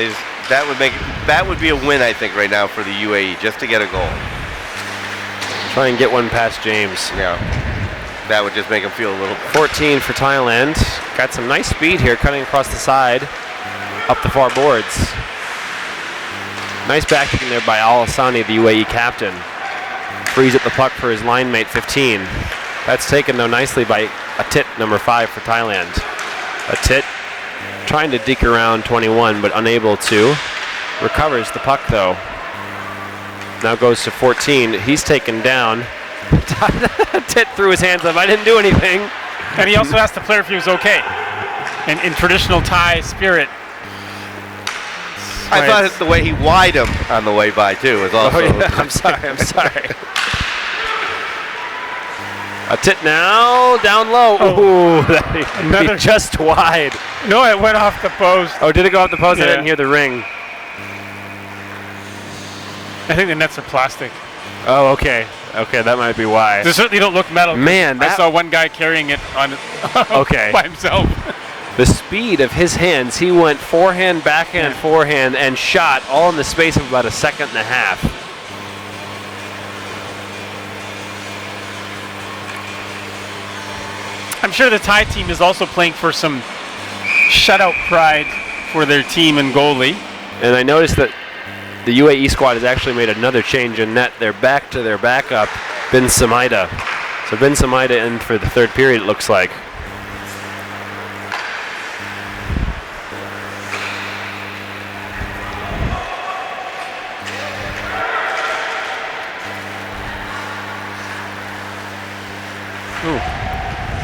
that would be a win, I think, right now for the UAE, just to get a goal. Try and get one past James. Yeah, that would just make him feel a little. 14 for Thailand. Got some nice speed here, cutting across the side, up the far boards. Nice backing there by Oceania, the UAE captain. Frees up the puck for his line mate, 15. That's taken, though, nicely by Atit, number 5 for Thailand. Atit trying to deke around 21, but unable to. Recovers the puck, though. Now goes to 14. He's taken down. Atit threw his hands up. I didn't do anything. And he also asked the player if he was okay. In traditional Thai spirit. I thought it's the way he wide him on the way by, too, was also. Oh, yeah. I'm sorry. Atit now, down low. Ooh, that just wide. No, it went off the post. Oh, did it go off the post? Yeah. I didn't hear the ring. I think the nets are plastic. Oh, okay. Okay, that might be why. They certainly don't look metal. Man, I saw one guy carrying it on Okay. by himself. The speed of his hands, he went forehand, backhand, forehand, and shot all in the space of about a second and a half. I'm sure the Thai team is also playing for some shutout pride for their team and goalie. And I noticed that the UAE squad has actually made another change in net. They're back to their backup, Ben Samaida. So Ben Samaida in for the third period, it looks like.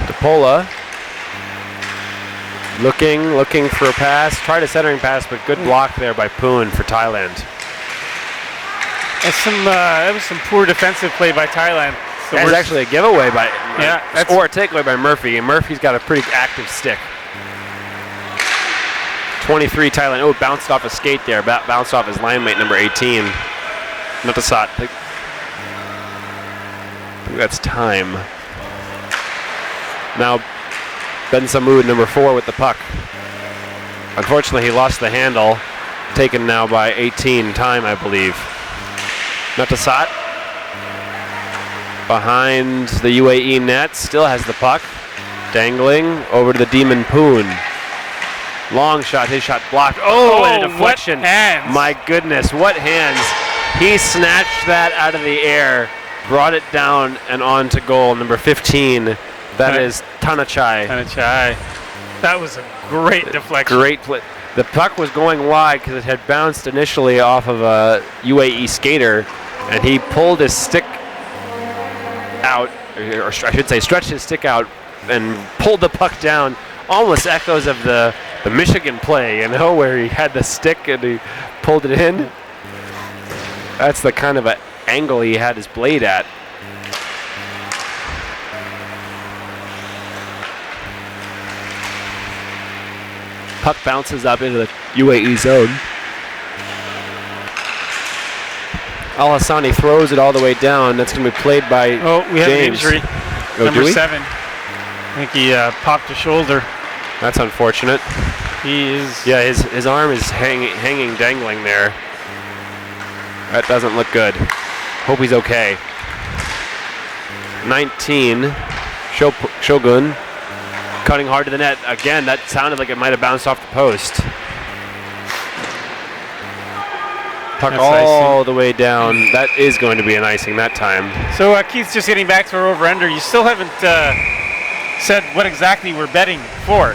DePola looking for a pass. Tried a centering pass, but good block there by Poon for Thailand. That was some poor defensive play by Thailand. That was actually a giveaway by, Yeah, or a takeaway by Murphy. And Murphy's got a pretty active stick. 23 Thailand. Oh, bounced off a skate there. Bounced off his line mate, number 18. Natasat. I think that's time. Now, Ben Samud, number 4, with the puck. Unfortunately, he lost the handle. Taken now by 18 time, I believe. Natasat behind the UAE net, still has the puck. Dangling over to the Demon Poon. Long shot, his shot blocked. Oh, and a deflection. What hands. My goodness, what hands. He snatched that out of the air, brought it down and on to goal, number 15. That is Tanachai. Tanachai. That was a great deflection. Great play. The puck was going wide because it had bounced initially off of a UAE skater, and he pulled his stick out, or I should say stretched his stick out and pulled the puck down. Almost echoes of the Michigan play, where he had the stick and he pulled it in. That's the kind of an angle he had his blade at. Puck bounces up into the UAE zone. Al-Hassani throws it all the way down. That's going to be played by James. Oh, we have an injury. Number 7. I think he popped his shoulder. That's unfortunate. He is. Yeah, his arm is hanging, dangling there. That doesn't look good. Hope he's okay. 19, Shogun, cutting hard to the net. Again, that sounded like it might have bounced off the post. Puck all the way down. That is going to be an icing that time. So Keith's just getting back to our over-under. You still haven't said what exactly we're betting for.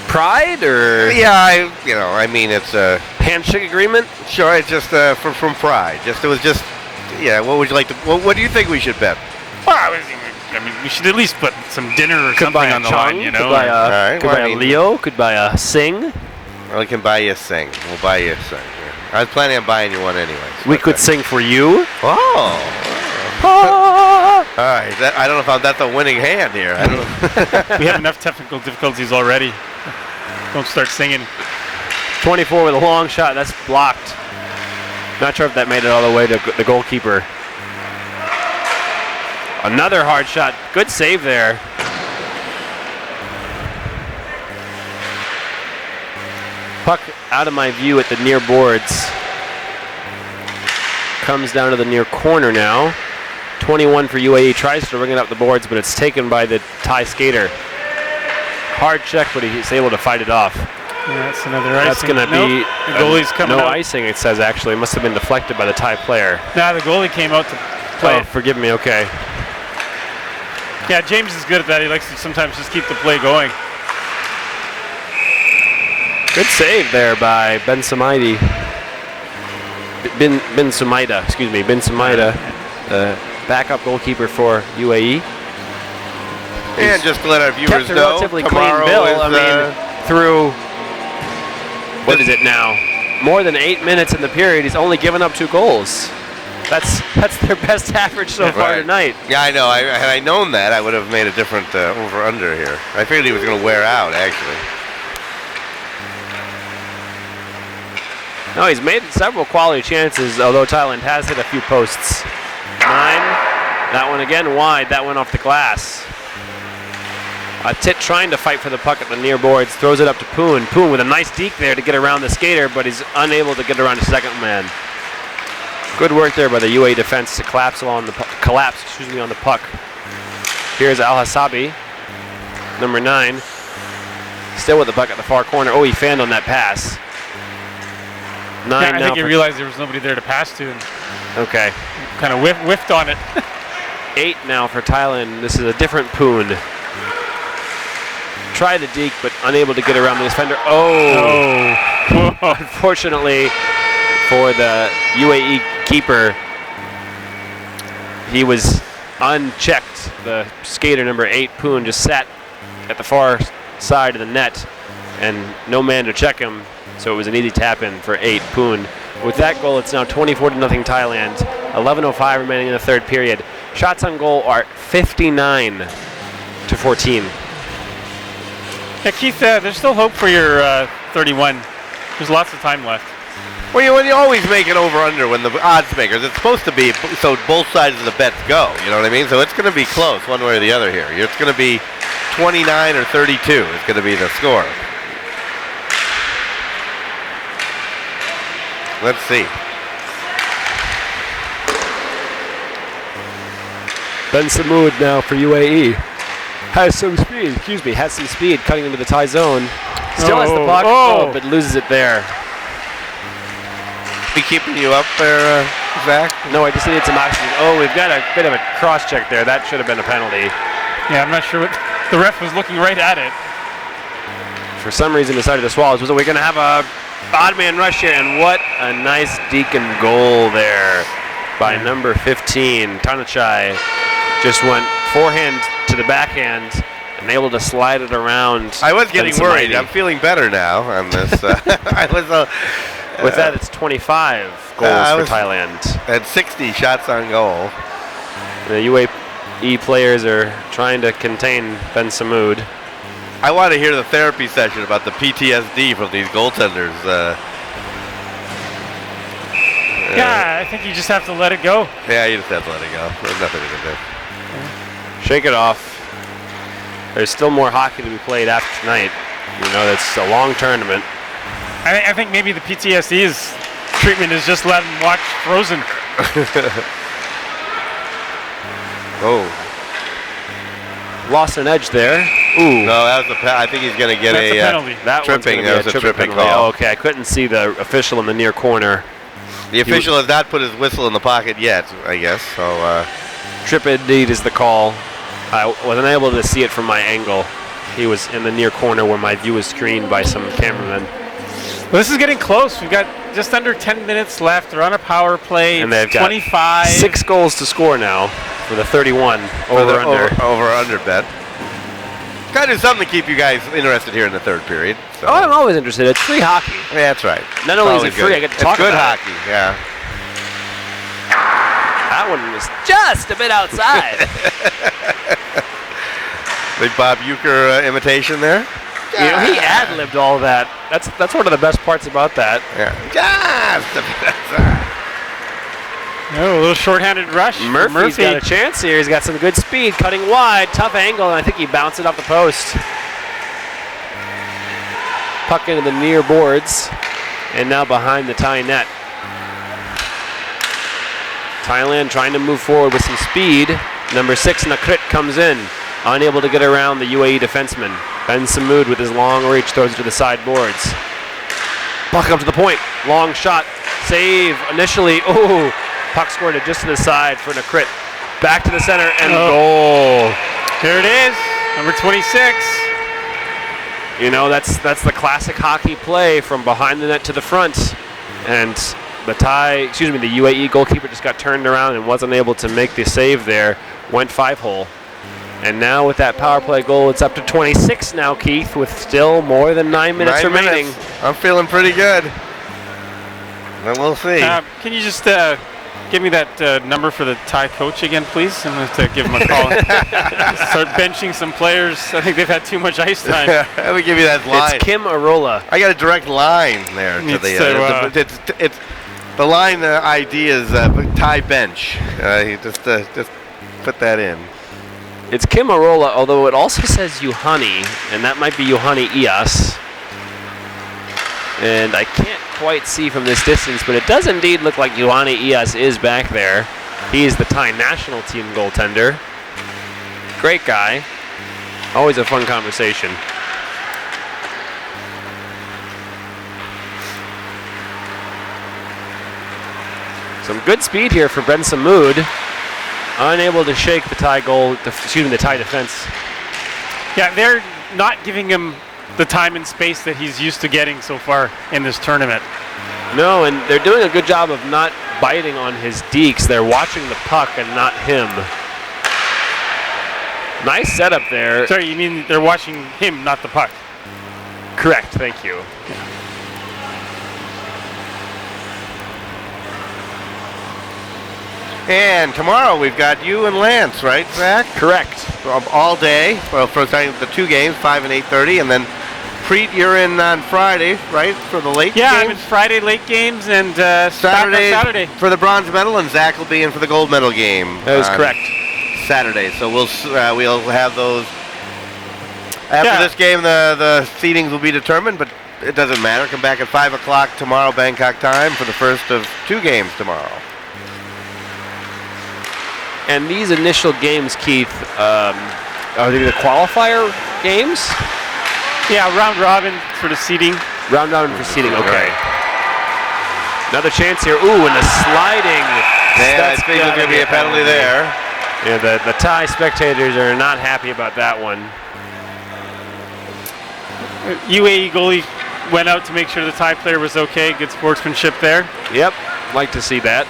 Pride or? Yeah, I mean, it's a handshake agreement. Sure, it's just from Pride. What would you like to? What do you think we should bet? Well, I mean, we should at least put some dinner or something on the line, you know. Could buy a Leo. Could buy a Sing. Well, we can buy you a Sing. We'll buy you a Sing. Yeah. I was planning on buying you one anyway. We could sing for you. Oh. All right. I don't know if that's a winning hand here. I don't know. We have enough technical difficulties already. Don't start singing. 24 with a long shot. That's blocked. Not sure if that made it all the way to the goalkeeper. Another hard shot. Good save there. Puck out of my view at the near boards. Comes down to the near corner now. 21 for UAE. Tries to ring it up the boards, but it's taken by the Thai skater. Hard check, but he's able to fight it off. Yeah, that's another icing. That's going to be the goalie's coming no out. icing, it says, actually. It must have been deflected by the Thai player. Nah, the goalie came out to play. Oh, forgive me, okay. Yeah, James is good at that. He likes to sometimes just keep the play going. Good save there by Ben Sumaida. Ben Sumaida, the backup goalkeeper for UAE. And just to let our viewers kept a know, relatively tomorrow clean bill. is, Through, what is it now? More than 8 minutes in the period, he's only given up 2 goals. That's their best average so far tonight. Yeah, I know. Had I known that, I would have made a different over-under here. I figured he was going to wear out, actually. No, he's made several quality chances, although Thailand has hit a few posts. 9. That one again wide. That went off the glass. Tit trying to fight for the puck at the near boards. Throws it up to Poon. Poon with a nice deke there to get around the skater, but he's unable to get around the second man. Good work there by the UAE defense to collapse on the puck. Here's Al-Hasabi, number 9. Still with the puck at the far corner. Oh, he fanned on that pass. 9 yeah, I now think he realized there was nobody there to pass to. And okay. Kind of whiffed on it. 8 now for Thailand. This is a different Poon. Try the deke, but unable to get around the defender. Oh. Unfortunately for the UAE keeper, he was unchecked. The skater, number 8, Poon, just sat at the far side of the net and no man to check him. So it was an easy tap-in for 8, Poon. With that goal, it's now 24-0 Thailand. 11:05 remaining in the third period. Shots on goal are 59-14. Yeah, Keith, there's still hope for your 31. There's lots of time left. Well, when you always make an over-under when the odds makers, it's supposed to be so both sides of the bets go. You know what I mean? So it's going to be close one way or the other here. It's going to be 29 or 32. It's going to be the score. Let's see. Ben Samoud now for UAE. Has some speed, cutting into the Thai zone. Still has the puck, but loses it there. Be keeping you up there, Zach? No, I just needed some oxygen. Oh, we've got a bit of a cross-check there. That should have been a penalty. Yeah, I'm not sure what the ref was looking right at it. For some reason, decided to swallow. So we're going to have a odd man rush here, and what a nice Deacon goal there by number 15. Tanachai just went forehand to the backhand and able to slide it around. I was getting worried. I'm feeling better now on this. I was with that, it's 25 goals for Thailand. At 60 shots on goal. The UAE players are trying to contain Ben Samoud. I want to hear the therapy session about the PTSD from these goaltenders. Yeah, I think you just have to let it go. Yeah, you just have to let it go. There's nothing you can do. Shake it off. There's still more hockey to be played after tonight. You know, it's a long tournament. I think maybe the PTSD's treatment is just let him watch Frozen. Oh. Lost an edge there. Ooh. No, that was I think he's going to get That's a penalty. That tripping. That was a tripping call. Oh, okay, I couldn't see the official in the near corner. The official has not put his whistle in the pocket yet, I guess. So trip indeed is the call. I wasn't able to see it from my angle. He was in the near corner where my view was screened by some cameramen. Well, this is getting close. We've got just under 10 minutes left. They're on a power play. And they've 25. got 6 goals to score now for the 31 over-under bet. Got to do something to keep you guys interested here in the third period. So. Oh, I'm always interested. It's free hockey. Yeah, that's right. Not only is it free, I get to talk about it. It's good hockey, yeah. That one was just a bit outside. Big Bob Euchre imitation there. You know, he ad-libbed all that. That's one of the best parts about that. Yeah. Just a bit outside. Oh, a little shorthanded rush. Murphy's got a chance here. He's got some good speed, cutting wide, tough angle, and I think he bounced it off the post. Puck into the near boards, and now behind the Thai net. Thailand trying to move forward with some speed. Number 6, Nakrit, comes in, unable to get around the UAE defenseman. Ben Samoud with his long reach throws it to the side boards. Puck up to the point, long shot, save initially. Oh, puck scored it just to the side for Nakrit. Back to the center and goal. Here it is, number 26. You know, that's the classic hockey play from behind the net to the front. And the UAE goalkeeper just got turned around and wasn't able to make the save there. Went 5-hole. And now with that power play goal, it's up to 26 now, Keith, with still more than 9 minutes remaining. I'm feeling pretty good. And we'll see. Can you just give me that number for the Thai coach again, please? I'm going to have to give him a call. Start benching some players. I think they've had too much ice time. Let me give you that line. It's Kim Arola. I got a direct line there to the. It's the line ID is Thai bench. Just put that in. It's Kim Arola, although it also says Yuhani, and that might be Yuhani Ias. And I can't quite see from this distance, but it does indeed look like Yuhani Ias is back there. He is the Thai national team goaltender. Great guy. Always a fun conversation. Some good speed here for Ben Samoud. Unable to shake the Thai the Thai defense. Yeah, they're not giving him the time and space that he's used to getting so far in this tournament. No, and they're doing a good job of not biting on his dekes. They're watching the puck and not him. Nice setup there. Sorry, you mean they're watching him, not the puck? Correct, thank you. And tomorrow we've got you and Lance, right, Zach? Correct. All day. Well, for the 2 games, 5 and 8:30, and then Preet, you're in on Friday, right, for the late games? Yeah, I'm in Friday late games and Saturday for the bronze medal, and Zach will be in for the gold medal game. That is correct. Saturday, so we'll have those. After this game, the seedings will be determined, but it doesn't matter. Come back at 5 o'clock tomorrow, Bangkok time, for the first of 2 games tomorrow. And these initial games, Keith, are they the qualifier games? Yeah, round robin sort of seeding. Round robin for seeding, okay. Another chance here. Ooh, and the sliding. And I think there's going to be a penalty there. Yeah, the Thai spectators are not happy about that one. UAE goalie went out to make sure the Thai player was okay. Good sportsmanship there. Yep, like to see that.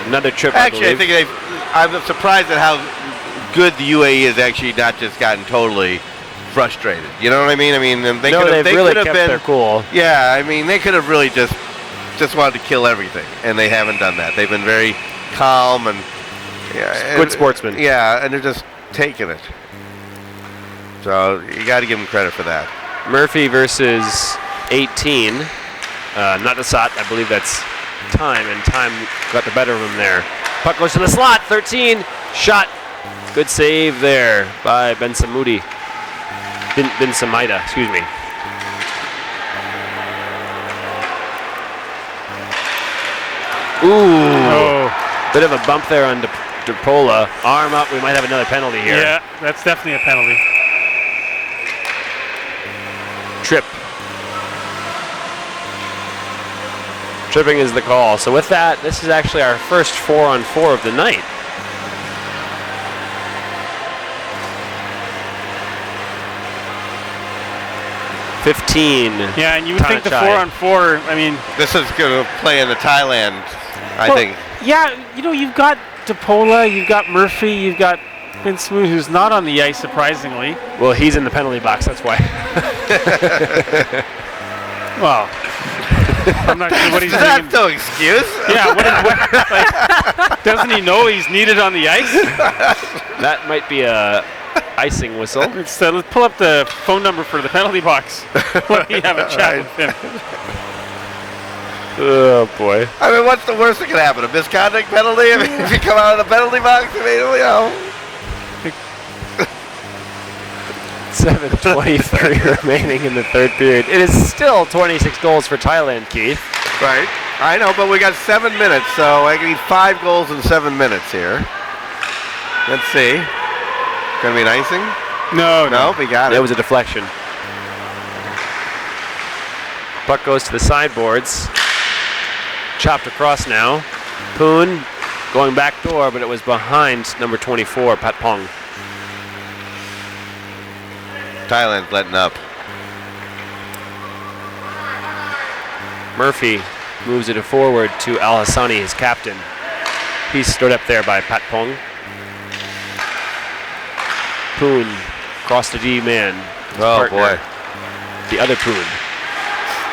Another trip, Actually, I believe. I'm surprised at how good the UAE has actually not just gotten totally frustrated. You know what I mean? They they've really kept been, their cool. Yeah, I mean, they could have really just wanted to kill everything, and they haven't done that. They've been very calm and good sportsmen. Yeah, and they're just taking it. So you got to give them credit for that. Murphy versus 18. Not the shot. I believe that's time, and time got the better of him there. Puck goes to the slot. 13. Shot. Good save there by Ben Samaida, excuse me. Ooh. Bit of a bump there on DePola. Arm up. We might have another penalty here. Yeah, that's definitely a penalty. Trip. Tripping is the call. So with that, this is actually our first 4-on-4 of the night. Yeah, and you would think the 4-on-4, I mean... This is going to play in the Thailand, I think. Yeah, you've got DePola, you've got Murphy, you've got Ben Samaida, who's not on the ice, surprisingly. Well, he's in the penalty box, that's why. Well, I'm not sure what he's doing. That's no excuse. Yeah, doesn't he know he's needed on the ice? That might be a icing whistle. Let's pull up the phone number for the penalty box. Let me have a chat with him. Oh, boy. I mean, what's the worst that can happen? A misconduct penalty? I mean, if you come out of the penalty box, 7:23 remaining in the third period. It is still 26 goals for Thailand, Keith. Right. I know, but we got 7 minutes, so I need 5 goals in 7 minutes here. Let's see. Gonna be an icing? No, we got it. That was a deflection. Puck goes to the sideboards. Chopped across now. Poon going back door, but it was behind number 24, Pat Pong. Thailand's letting up. Murphy moves it forward to Al Hassani, his captain. He's stood up there by Pat Pong. Poon across the D man. Oh, boy. The other Poon.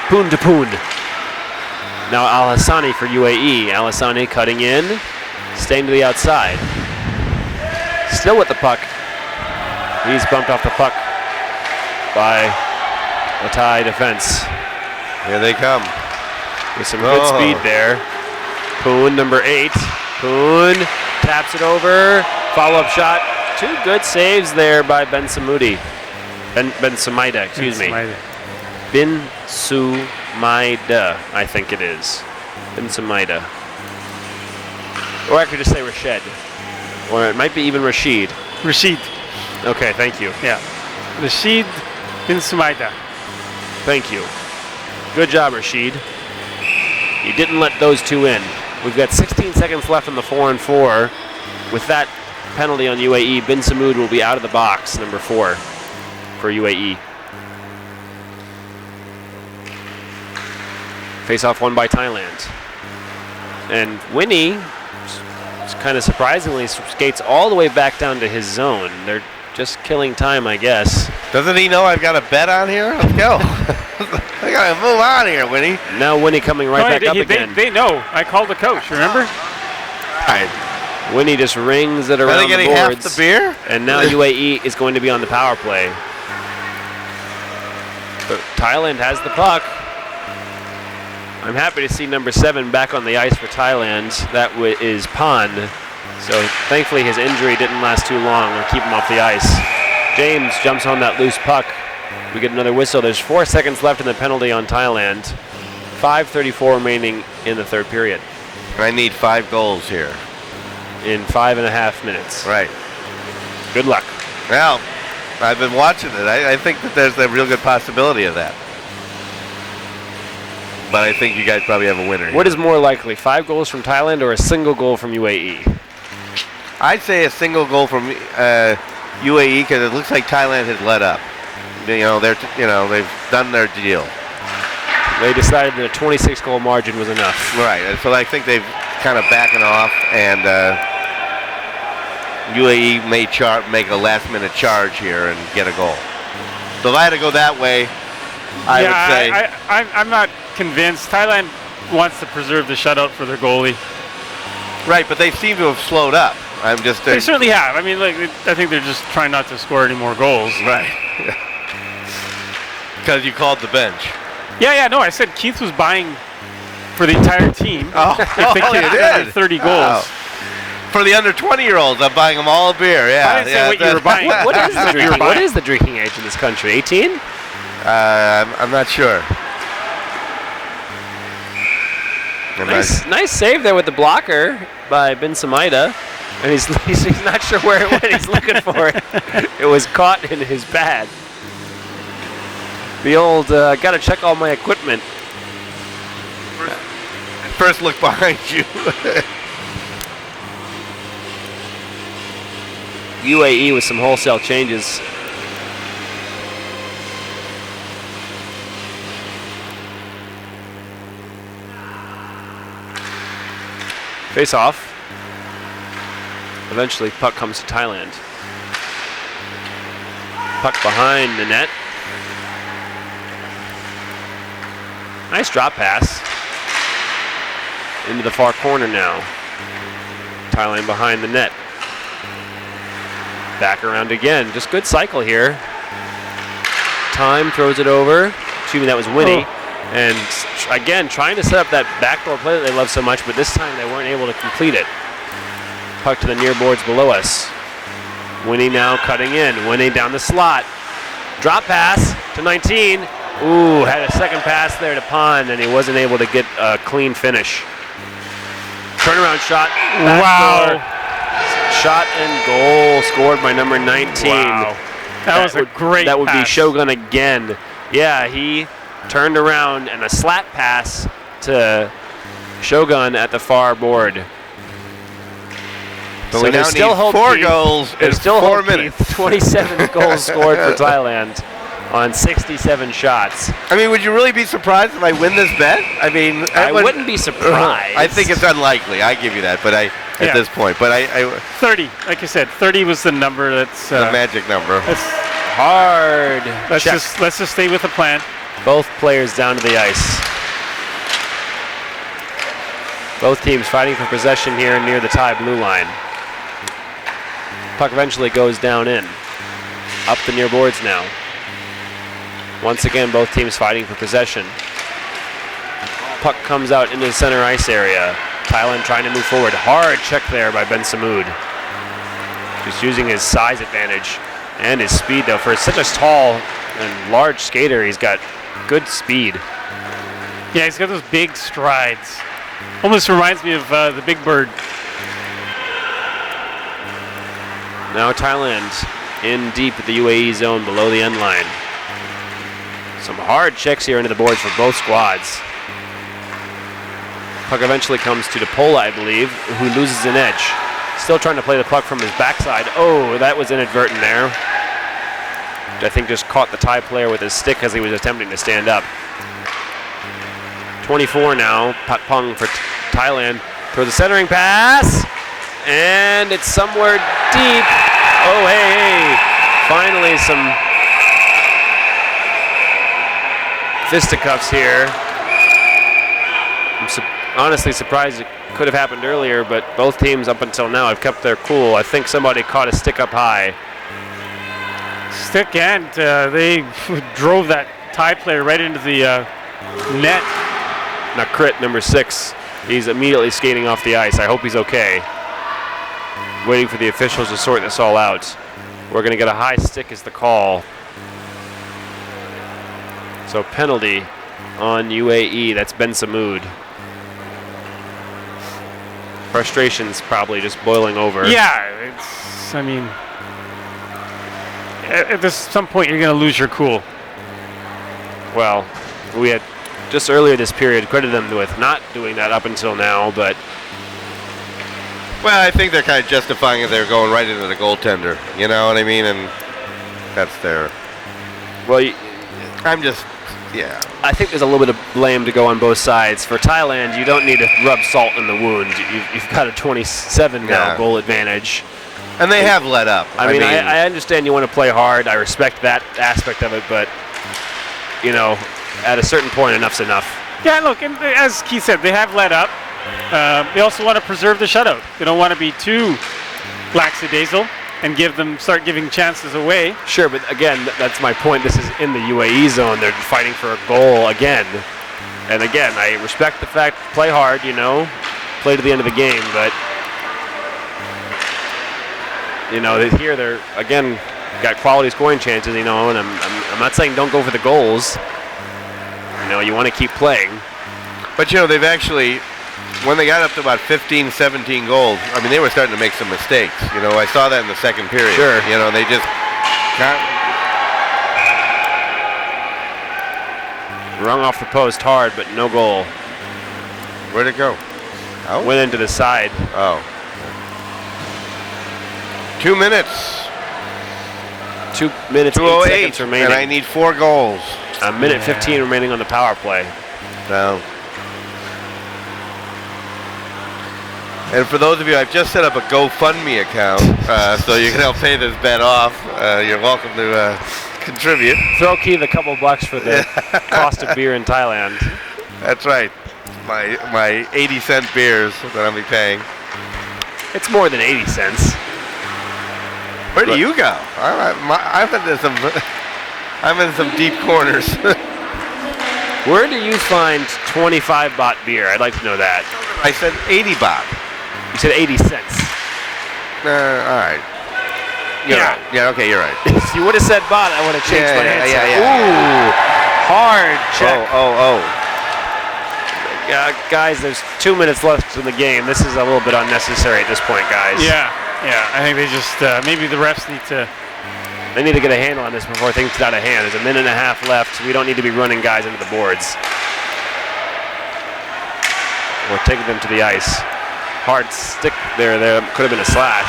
Poon to Poon. Now Al Hassani for UAE. Al Hassani cutting in. Staying to the outside. Still with the puck. He's bumped off the puck by the Thai defense. Here they come. With some good speed there. Poon, number 8. Poon taps it over. Follow-up shot. 2 good saves there by Ben Samaida. Ben Samaida, excuse me. Ben Samaida, I think it is. Ben Samaida. Or I could just say Rashid. Or it might be even Rashid. Rashid. Okay, thank you. Yeah. Rashid bin Samaida. Thank you. Good job, Rashid. You didn't let those 2 in. We've got 16 seconds left on the 4-on-4. With that penalty on UAE, Ben Samaida will be out of the box, number 4, for UAE. Face-off won by Thailand. And Winnie, kind of surprisingly, skates all the way back down to his zone. They're just killing time, I guess. Doesn't he know I've got a bet on here? Let's go. I got to move on here, Winnie. Now Winnie coming back up again. They know. I called the coach, remember? All right. Winnie just rings it around the boards. Half the beer? And now UAE is going to be on the power play. But Thailand has the puck. I'm happy to see number 7 back on the ice for Thailand. That is Pan. So thankfully his injury didn't last too long. We'll keep him off the ice. James jumps on that loose puck. We get another whistle. There's 4 seconds left in the penalty on Thailand. 5:34 remaining in the third period. And I need 5 goals here. In 5.5 minutes. Right. Good luck. Well, I've been watching it. I think that there's a real good possibility of that. But I think you guys probably have a winner. What is more likely, 5 goals from Thailand or a single goal from UAE? I'd say a single goal from UAE because it looks like Thailand has let up. They've done their deal. They decided that a 26-goal margin was enough. Right, and so I think they've kind of backing off, and UAE may make a last-minute charge here and get a goal. So if I had to go that way, I would say. I'm not convinced. Thailand wants to preserve the shutout for their goalie. Right, but they seem to have slowed up. They certainly have. I mean, I think they're just trying not to score any more goals. Right. Because you called the bench. Yeah, no, I said Keith was buying for the entire team. If they you get did? under 30 goals. Wow. For the under 20-year-olds, I'm buying them all a beer. Yeah. I didn't say what you were buying. What is the drinking age in this country? 18? I'm not sure. Nice save there with the blocker by Ben Samaida. And he's not sure where it went. He's looking for it. It was caught in his pad. The old, got to check all my equipment. First look behind you. UAE with some wholesale changes. Face off. Eventually, puck comes to Thailand. Puck behind the net. Nice drop pass. Into the far corner now. Thailand behind the net. Back around again. Just good cycle here. Time throws it over. Excuse me, that was Winnie. And again, trying to set up that backdoor play that they love so much, but this time they weren't able to complete it. Puck to the near boards below us. Winnie now cutting in. Winnie down the slot. Drop pass to 19. Ooh, had a second pass there to Pond, and he wasn't able to get a clean finish. Turnaround shot. Wow. Shot and goal scored by number 19. Wow. That was a great That would pass. be Shogun again. Yeah, he turned around and a slap pass to Shogun at the far board. But we now need 4 goals in 4 minutes. 27 goals scored for Thailand on 67 shots. I mean, would you really be surprised if I win this bet? I mean, I wouldn't be surprised. I think it's unlikely. I give you that, but at this point. But I 30, like you said, 30 was the number. That's the magic number. That's hard. Let's just stay with the plan. Both players down to the ice. Both teams fighting for possession here near the Thai blue line. Puck eventually goes down in. Up the near boards now. Once again, both teams fighting for possession. Puck comes out into the center ice area. Thailand trying to move forward. Hard check there by Ben Samood. Just using his size advantage and his speed, though. For such a tall and large skater, he's got good speed. Yeah, he's got those big strides. Almost reminds me of the Big Bird. Now Thailand in deep at the UAE zone below the end line. Some hard checks here into the boards for both squads. Puck eventually comes to DePola, I believe, who loses an edge. Still trying to play the puck from his backside. Oh, that was inadvertent there. I think just caught the Thai player with his stick as he was attempting to stand up. 24 now, Pat Pung for Thailand. Throws a centering pass, and it's somewhere deep. Oh, hey. Finally some fisticuffs here. I'm honestly surprised it could have happened earlier, but both teams up until now have kept their cool. I think somebody caught a stick up high. Stick, and they drove that Thai player right into the net. Nakrit, number 6, he's immediately skating off the ice. I hope he's okay. Waiting for the officials to sort this all out. We're going to get a high stick as the call. So penalty on UAE. That's Ben Samood. Frustration's probably just boiling over. Yeah, I mean, at some point you're going to lose your cool. Well, we had just earlier this period credited them with not doing that up until now, but Well, I think they're kind of justifying it. They're going right into the goaltender. You know what I mean? And that's their. well, I'm just. Yeah. I think there's a little bit of blame to go on both sides. For Thailand, you don't need to rub salt in the wound. You've got a 27 now goal advantage. And they have let up. I mean, I understand you want to play hard. I respect that aspect of it, but you know, at a certain point, enough's enough. Yeah, look, and as Keith said, they have let up. They also want to preserve the shutout. They don't want to be too lackadaisical and start giving chances away. Sure, but again, that's my point. This is in the UAE zone. They're fighting for a goal again. And again, I respect the fact, play hard, you know, play to the end of the game, but you know, here they're, again, got quality scoring chances, you know, and I'm not saying don't go for the goals. You know, you want to keep playing. But, you know, they've actually, when they got up to about 15, 17 goals, I mean, they were starting to make some mistakes. You know, I saw that in the second period. Sure. You know, they just got. Rung off the post hard, but no goal. Where'd it go? Out? Went into the side. Oh. 2 minutes. 2 minutes, 8 2:08, seconds remaining. and I need 4 goals. A minute 15 remaining on the power play. No. And for those of you, I've just set up a GoFundMe account, so you can help pay this bet off. You're welcome to contribute. Throw Keith a couple bucks for the cost of beer in Thailand. That's right. My 80-cent beers that I'll be paying. It's more than 80 cents. Where do you go? I'm in some deep corners. Where do you find 25 baht beer? I'd like to know that. I said 80 baht. You said 80 cents. All right. You're right. Yeah, okay, you're right. If you would have said baht, I would have changed my answer. Yeah. Ooh, hard check. Oh. Guys, there's 2 minutes left in the game. This is a little bit unnecessary at this point, guys. Yeah. I think they just maybe the refs need to. They need to get a handle on this before things get out of hand. There's a minute and a half left. We don't need to be running guys into the boards. Or taking them to the ice. Hard stick there. There could have been a slash.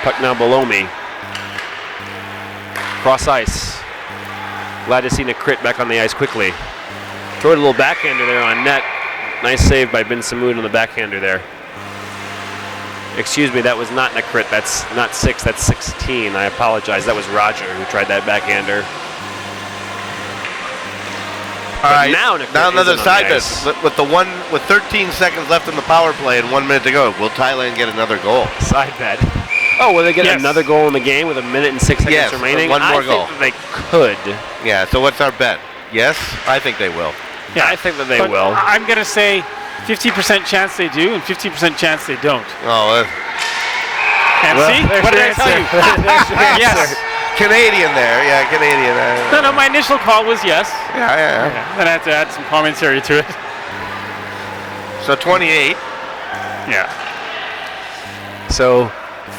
Puck now below me. Cross ice. Glad to see Nakrit back on the ice quickly. Throw a little backhander there on net. Nice save by Ben Samoud on the backhander there. Excuse me, that was not Nakrit. That's not 6, that's 16. I apologize. That was Roger who tried that backhander. All right, now another side bit with 13 seconds left in the power play and 1 minute to go. Will Thailand get another goal? Side bet. Oh, will they get another goal in the game with a minute and 6 seconds remaining? One more goal. I think that they could. Yeah. So what's our bet? Yes, I think they will. Yeah, I think that they will. I'm gonna say 50% chance they do and 50% chance they don't. Oh. And see, what did I tell you? Yes. Canadian there. Yeah, Canadian. No, my initial call was yes. Yeah. Then I had to add some commentary to it. So 28. Yeah. So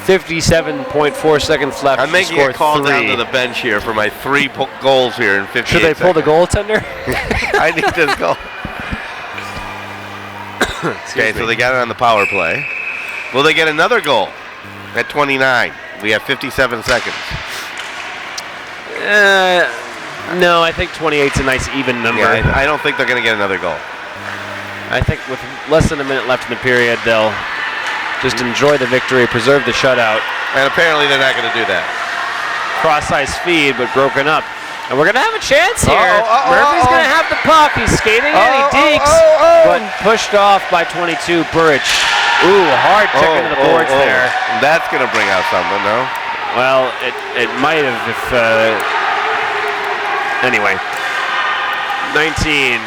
57.4 seconds left. I'm making a call down to the bench here for my 3 goals here in 58 Should they pull the goaltender? I need this goal. Okay, so they got it on the power play. Will they get another goal at 29? We have 57 seconds. No, I think 28's a nice even number. Yeah, I don't think they're going to get another goal. I think with less than a minute left in the period, they'll just enjoy the victory, preserve the shutout. And apparently they're not going to do that. Cross-ice feed, but broken up. And we're going to have a chance here. Murphy's going to have the puck. He's skating in. He dekes. But pushed off by 22, Buric. Ooh, hard check into the boards there. That's going to bring out something, no? Well, it might have if... Anyway. 19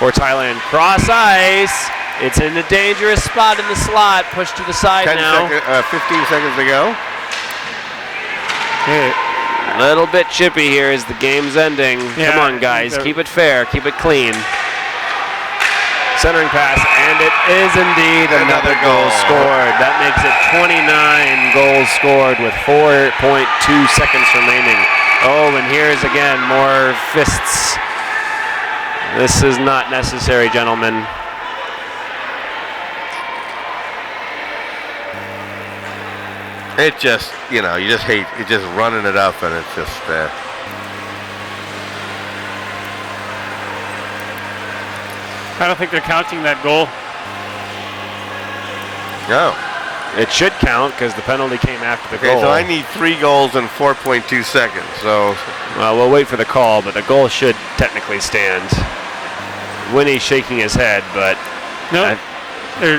for Thailand. Cross ice. It's in a dangerous spot in the slot. Pushed to the side now. 15 seconds to go. A little bit chippy here as the game's ending. Yeah, Come on, guys. Keep it fair. Keep it clean. Centering pass, and it is indeed another goal scored. That makes it 29 goals scored with 4.2 seconds remaining. Oh, and here's again more fists. This is not necessary, gentlemen. It just, you just hate it, just running it up, and it's just. I don't think they're counting that goal. No. It should count because the penalty came after the goal. Okay, so I need 3 goals in 4.2 seconds. So. Well, we'll wait for the call, but the goal should technically stand. Winnie's shaking his head, but no, they're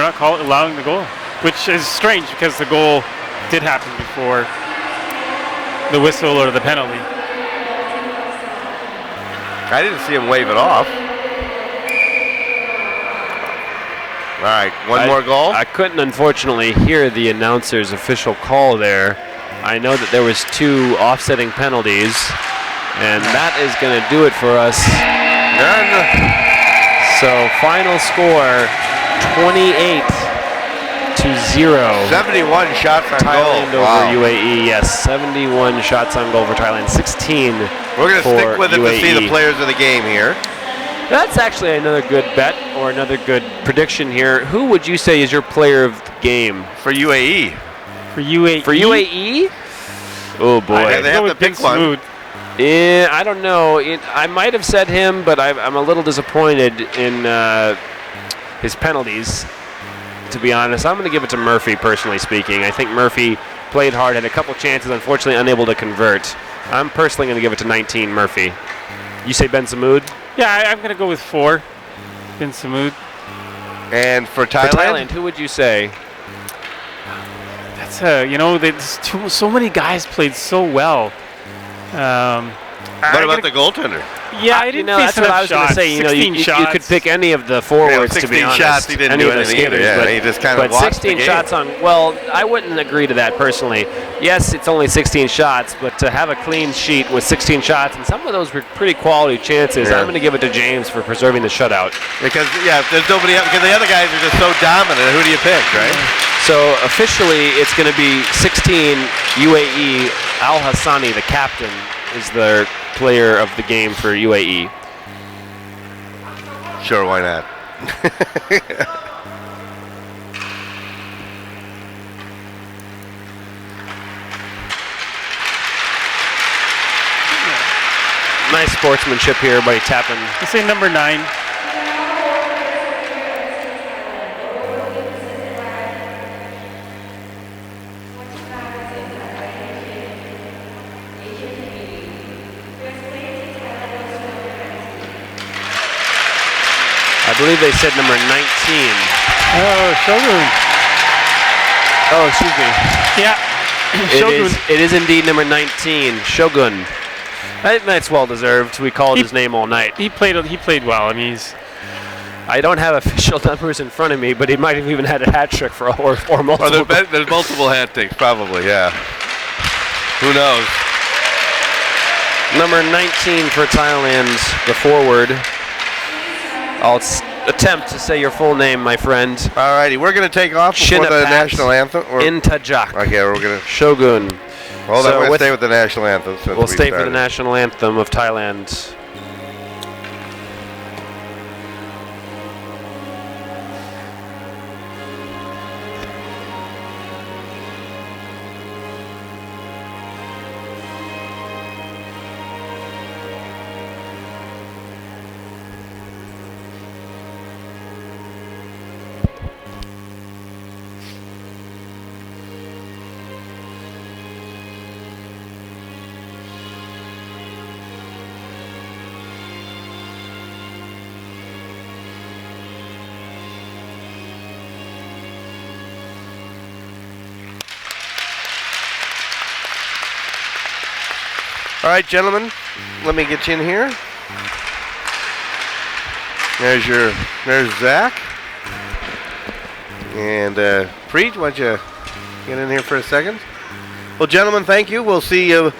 not allowing the goal, which is strange because the goal did happen before the whistle or the penalty. I didn't see him wave it off. All right, one more goal. I couldn't, unfortunately, hear the announcer's official call there. I know that there was 2 offsetting penalties, and that is going to do it for us. Done. So final score, 28-0. 71 shots on Thailand goal. over UAE. Yes, 71 shots on goal for Thailand. 16 We're going to for stick with it UAE. to see the players of the game here. That's actually another good bet or another good prediction here. Who would you say is your player of the game? For UAE. For UAE? For UAE? Oh, boy. They have to pick one. Yeah, I don't know. I might have said him, but I'm a little disappointed in his penalties, to be honest. I'm going to give it to Murphy, personally speaking. I think Murphy played hard, had a couple chances, unfortunately unable to convert. I'm personally going to give it to 19, Murphy. You say Ben Samoud? Yeah, I'm going to go with 4. Ben Samoud. And for Thailand? For Thailand, who would you say? That's so many guys played so well. What about the goaltender? Yeah, I didn't face that's what I was going to say. You could pick any of the forwards, to be honest. 16 shots, he didn't do anything either. Yeah, he just kind of watched 16 the game. shots on, well, I wouldn't agree to that personally. Yes, it's only 16 shots, but to have a clean sheet with 16 shots, and some of those were pretty quality chances, I'm going to give it to James for preserving the shutout. Because, there's nobody else, because the other guys are just so dominant. Who do you pick, right? So officially, it's going to be 16 UAE. Al Hassani, the captain, is the player of the game for UAE. Sure, why not? Nice sportsmanship here, everybody tapping. I say number 9. I believe they said number 19. Oh, Shogun. Oh, excuse me. Yeah. Shogun. It is indeed number 19, Shogun. That's well deserved. We called his name all night. He played well. I mean, I don't have official numbers in front of me, but he might have even had a hat trick or multiple. There's multiple hat tricks, probably. Yeah. Who knows? Number 19 for Thailand, the forward. I'll attempt to say your full name, my friend. All righty, we're going to take off before the national anthem. Intajak. Okay, we're going to Shogun. Hold on, we'll stay with the national anthem. We'll stay for the national anthem of Thailand. All right, gentlemen, let me get you in here. There's Zach. And Preet, why don't you get in here for a second? Well, gentlemen, thank you. We'll see you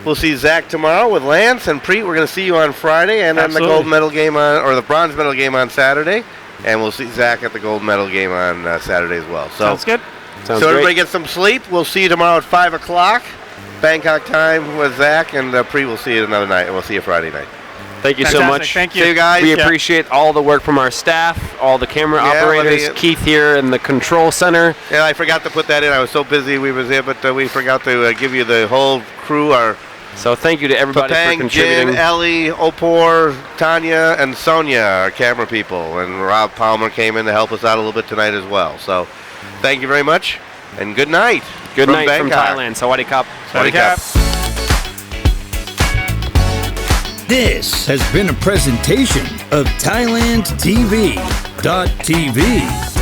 We'll see Zach tomorrow with Lance and Preet. We're going to see you on Friday, and then the gold medal game or the bronze medal game on Saturday. And we'll see Zach at the gold medal game on Saturday as well. So, Sounds good. Sounds so everybody great. get some sleep. We'll see you tomorrow at 5 o'clock, Bangkok time with Zach, and Preet will see you another night, and we'll see you Friday night. Thank you so Fantastic. much. Thank you. See you guys. We appreciate all the work from our staff, all the camera operators, Keith here in the control center. Yeah, I forgot to put that in. I was so busy we was here, but we forgot to give you the whole crew, our So thank you to everybody for Papang, contributing. Jin, Ellie, Opor, Tanya, and Sonia, our camera people. And Rob Palmer came in to help us out a little bit tonight as well. So thank you very much, and good night. Good night from Bangkok. Thailand. Sawadee Krap. Sawadee Krap. This has been a presentation of Thailand TV.tv,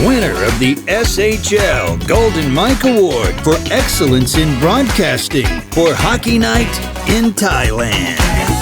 winner of the SHL Golden Mike Award for Excellence in Broadcasting for Hockey Night in Thailand.